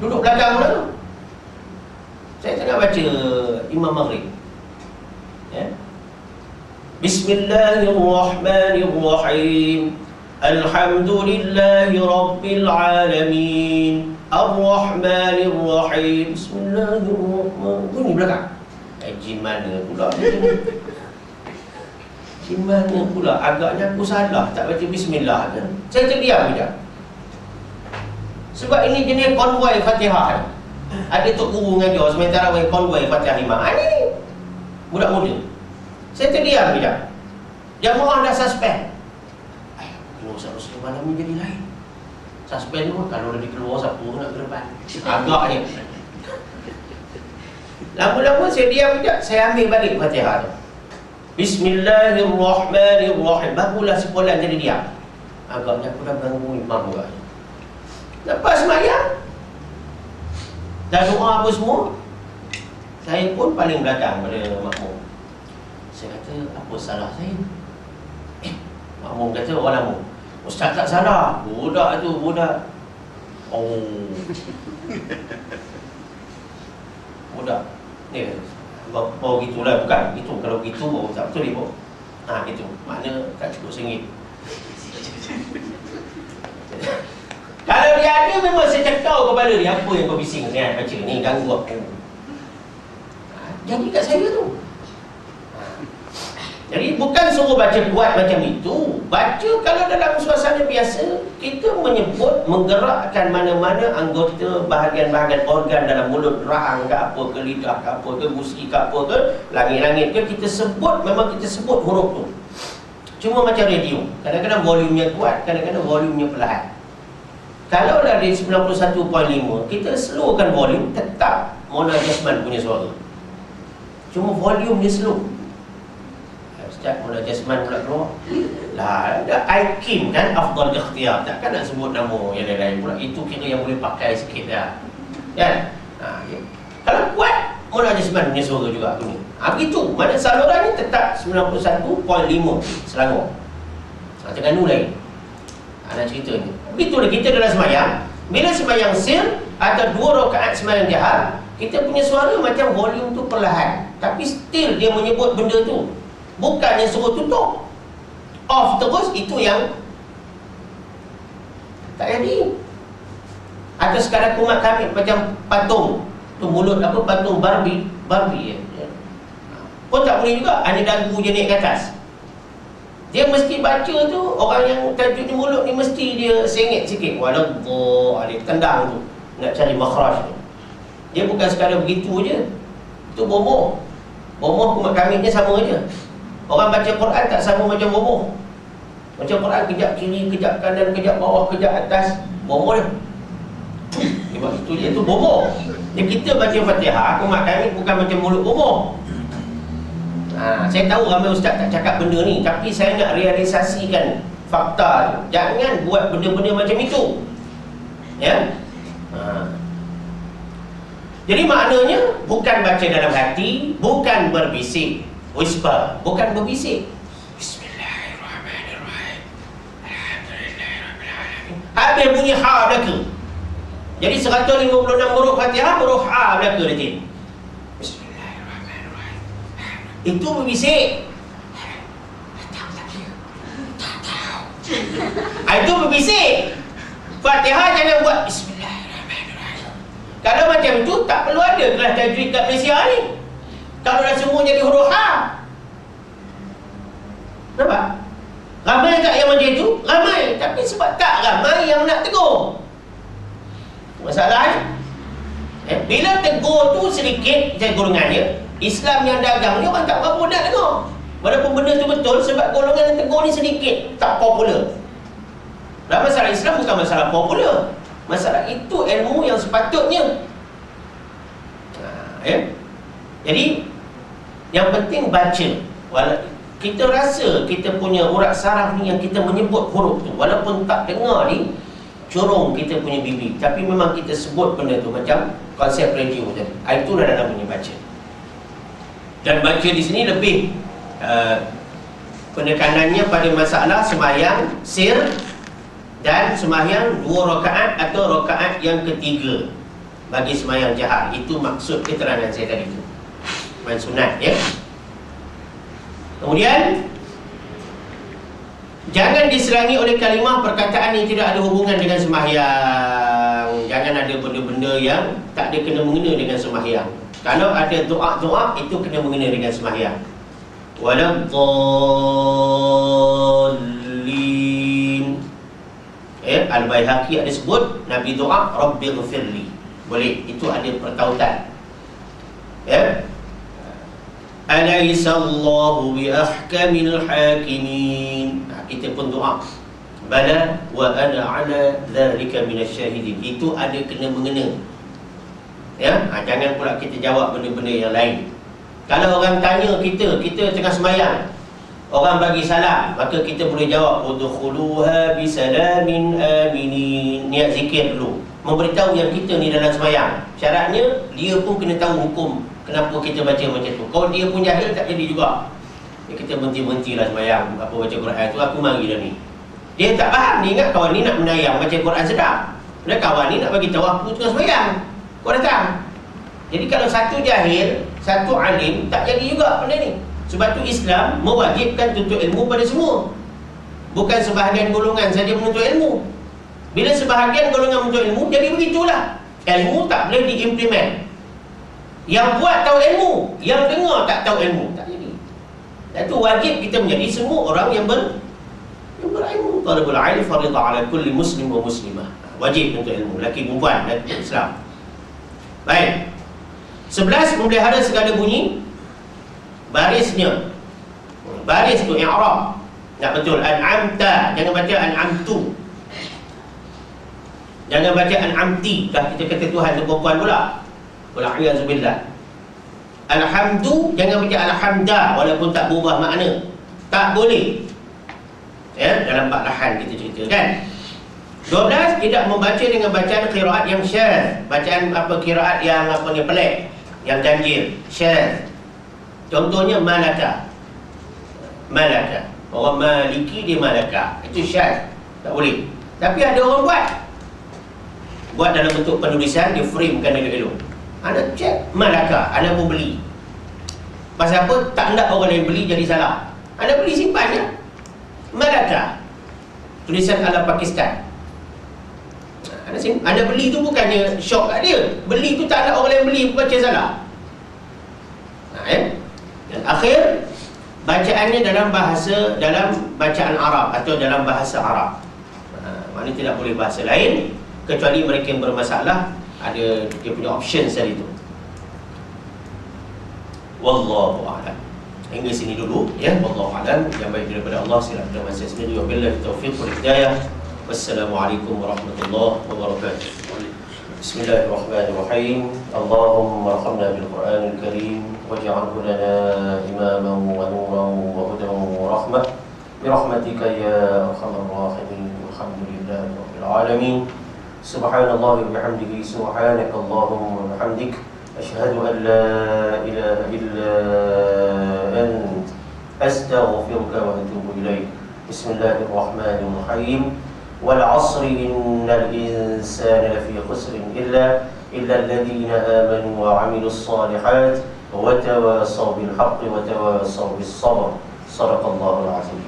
duduk belakang pula tu. Saya tengah baca Imam Maghrib. Ya. Bismillahirrahmanirrahim. Alhamdulillahi Rabbil Alamin. Ar-Rahmanir-Rahim. Bismillahirrahmanirrahim. Bunyi belakang. Jin mana pula? Jin mana pula? Agaknya aku salah tak baca Bismillah kan? Saya terdiam sekejap. Sebab ini jenis konvoi Fatihah. Ada tok guru mengajar sementara main konvoi Fatihah Imam. Ini budak muda. Saya terdiam sekejap. Jamaah dah suspend. Ustaz Muslim malam ni jadi lain. Suspend tu kalau dah dikeluar siapa nak ke depan. Agaknya. Lama-lama saya diam sekejap, saya ambil balik Fatihah tu. Bismillahirrahmanirrahim. Barulah sekolah jadi diam. Agaknya aku dah ganggu imam juga. Lepas semayang dah doa apa semua, saya pun paling belakang pada makmum. Saya kata, apa salah saya? Makmum kata, orang lama, Ustaz tak salah, budak tu, budak. Oh, budak ni bawa gitulah, bukan gitu. Kalau gitu bawa tak betul dia bawa. Gitu, makna tak cukup RM1. Kalau dia ada memang saya cakap kepala dia, apa yang kau bising ni baca ni, ganggu aku. Jadi kat saya tu. Jadi bukan suruh baca kuat macam itu. Baca kalau dalam suasana biasa, kita menyebut, menggerakkan mana-mana anggota bahagian-bahagian organ dalam mulut, rahang ke apa ke, lidah ke apa ke, gusi ke apa ke, langit-langit ke, kita sebut, memang kita sebut huruf tu. Cuma macam radio, kadang-kadang volumenya kuat, kadang-kadang volumenya perlahan. Kalau dah di 91.5, kita slowkan volume, tetap Mona Jasman punya suara. Cuma volume dia slow. Ustaz Mona Jasman pula keluar. Lah, ada Aikim kan, Afdal Ikhtiar. Takkan nak sebut nama yang lain-lain pula. Itu kira yang boleh pakai sikit dah. Kan? Ya. Kalau kuat, Mona Jasman punya suara juga tu ni. Begitu. Mana saluran ni tetap 91.5 Selangor. Terengganu lain. Nak cerita ni. Begitulah kita dalam semayang. Bila semayang sir atau 2 rakaat semayang jahar, kita punya suara macam volume tu perlahan. Tapi still dia menyebut benda tu. Bukan yang suruh tutup. Off terus, itu yang tak jadi. Atau sekadar kumat kami macam patung tu, mulut apa, patung Barbie ya. Pun tak boleh juga. Ada dagu je naik ke atas. Dia mesti baca tu, orang yang tajwid di mulut ni mesti dia sengit sikit. Walallah, dia tendang tu, nak cari makhraj tu. Dia bukan sekadar begitu je. Itu bomoh. Bomoh kumat kamiknya sama je. Orang baca Quran tak sama macam bomoh. Baca Quran kejap kiri, kejap kanan, kejap bawah, kejap atas. Bomoh dia. Sebab itu dia tu bomoh. Jadi kita baca Fatihah, kumat kamik bukan macam mulut bomoh. Saya tahu ramai ustaz tak cakap benda ni, tapi saya nak realisasikan fakta. Jangan buat benda-benda macam itu. Ya. Jadi maknanya bukan baca dalam hati, bukan berbisik, whisper, bukan berbisik. Bismillahirrahmanirrahim. Alhamdulillahirabbil alamin. Habis bunyi ha belaka. Jadi 156 huruf Fatihah, huruf ha belaka dia. Itu berbisik. Tak tahu. Itu berbisik. Fatihah jangan buat Bismillahirrahmanirrahim. Kalau macam itu tak perlu ada kelas tajwid kat Malaysia ni. Kalau dah semua jadi huruf ha. Nampak? Ramai tak yang macam itu? Ramai. Tapi sebab tak ramai yang nak tegur. Masalahnya bila tegur tu sedikit je golongannya, Islam yang dagang ni orang tak berapa nak dengar. Walaupun benda tu betul, sebab golongan yang tegur ni sedikit, tak popular. Dan masalah Islam bukan masalah popular. Masalah itu ilmu yang sepatutnya. Jadi yang penting baca. Kita rasa kita punya urat saraf ni yang kita menyebut huruf tu, walaupun tak dengar ni corong kita punya bibir, tapi memang kita sebut benda tu macam konsep radio tadi. Itulah dalam bunyi baca. Dan baca di sini lebih penekanannya pada masalah sembahyang sir dan sembahyang 2 rakaat atau rakaat yang ketiga bagi sembahyang jahar. Itu maksud keterangan saya tadi tu. Sembahyang sunat, ya. Kemudian jangan diserangi oleh kalimah perkataan yang tidak ada hubungan dengan sembahyang. Jangan ada benda-benda yang tak ada kena-mengena dengan sembahyang. Kalau ada doa-doa, itu kena mengena dengan sembahyang. Waladdallin. Al-Baihaqi ada sebut Nabi doa Rabbighfirli. Boleh, itu ada pertautan. Alaisallahu bi ahkamil hakimin. Kita pun doa bala wa ana ala dzalika minasyahidin. Itu ada kena mengena. Jangan pula kita jawab benda-benda yang lain. Kalau orang tanya kita tengah sembahyang, orang bagi salam, maka kita boleh jawab udkhuluha bisalamin aminin. Niat zikir dulu, memberitahu yang kita ni dalam sembahyang. Syaratnya dia pun kena tahu hukum kenapa kita baca macam tu. Kalau dia pun jahil, tak jadi juga. Kita berhenti-berhentilah sembahyang, apa baca Quran tu, aku mari dah ni. Dia tak faham, dia ingat kawan ni nak menayang baca Quran sedap. Dan kawan ni nak bagi tahu aku tengah sembahyang, kau datang. Jadi kalau satu jahil, satu alim, tak jadi juga benda ni. Sebab tu Islam mewajibkan tuntut ilmu pada semua. Bukan sebahagian golongan saja menuntut ilmu. Bila sebahagian golongan menuntut ilmu, jadi begitulah. Ilmu tak boleh diimplement. Yang buat tahu ilmu, yang dengar tak tahu ilmu, tak jadi. Dan itu wajib kita menjadi semua orang yang berilmu. Talabul ilmi fardhu ala kulli muslim wa muslimah. Wajib untuk ilmu, lelaki perempuan dan Islam. Baik. 11, memelihara segala bunyi barisnya. Baris tu i'rab. Tak betul an'amta, jangan baca an'amtu. Jangan baca an'amti. Dah kita kata Tuhan tu perempuan pula. Wala'iyyazubillah. Alhamdu, jangan baca alhamda, walaupun tak berubah makna. Tak boleh. Dalam bab lahan kita cerita kan. 12, tidak membaca dengan bacaan qiraat yang syadz. Bacaan qiraat yang pelik, yang ganjil, syadz. Contohnya malaka. Malaka. Orang maliki dia malaka. Itu syadz. Tak boleh. Tapi ada orang buat dalam bentuk penulisan, dia framekan dengan elok. Anda cek malaka, anda pun beli. Pasal apa? Tak nak orang lain beli jadi salah. Anda beli simpan je. Malaka, tulisan ala Pakistan. Anda beli tu bukannya syok kat dia. Beli tu tak nak orang lain beli, baca salah. Dan akhir, bacaannya dalam bacaan Arab atau dalam bahasa Arab. Maknanya tidak boleh bahasa lain, kecuali mereka yang bermasalah ada dia punya option tadi tu. Wallahu a'lam. Hingga sini dulu ya. Wallahu a'lam. Yang baik daripada Allah silakan masih sendiri. Wabillahi taufiq wal hidayah. Wassalamualaikum warahmatullahi wabarakatuh. Bismillahirrahmanirrahim. Allahumma arhamna bil Qur'anil Karim waj'alhu lana imaman wa nuran wa hudan wa rahmah bi rahmatika ya arhamar rahimin. Alhamdulillahi rabbil alamin. Subhanallah wa bihamdihi, subhanaka Allahumma wa bihamdik, asyhadu an la ilaha illa ant, astaghfiruka wa atubu ilaik. Bismillahirrahmanirrahim. Wal 'asri innal insana lafi khusrin illa alladhina amanu wa 'amilus shalihat wa tawasaw bil haqqi wa tawasaw bis sabr. Shadaqallahul 'azim.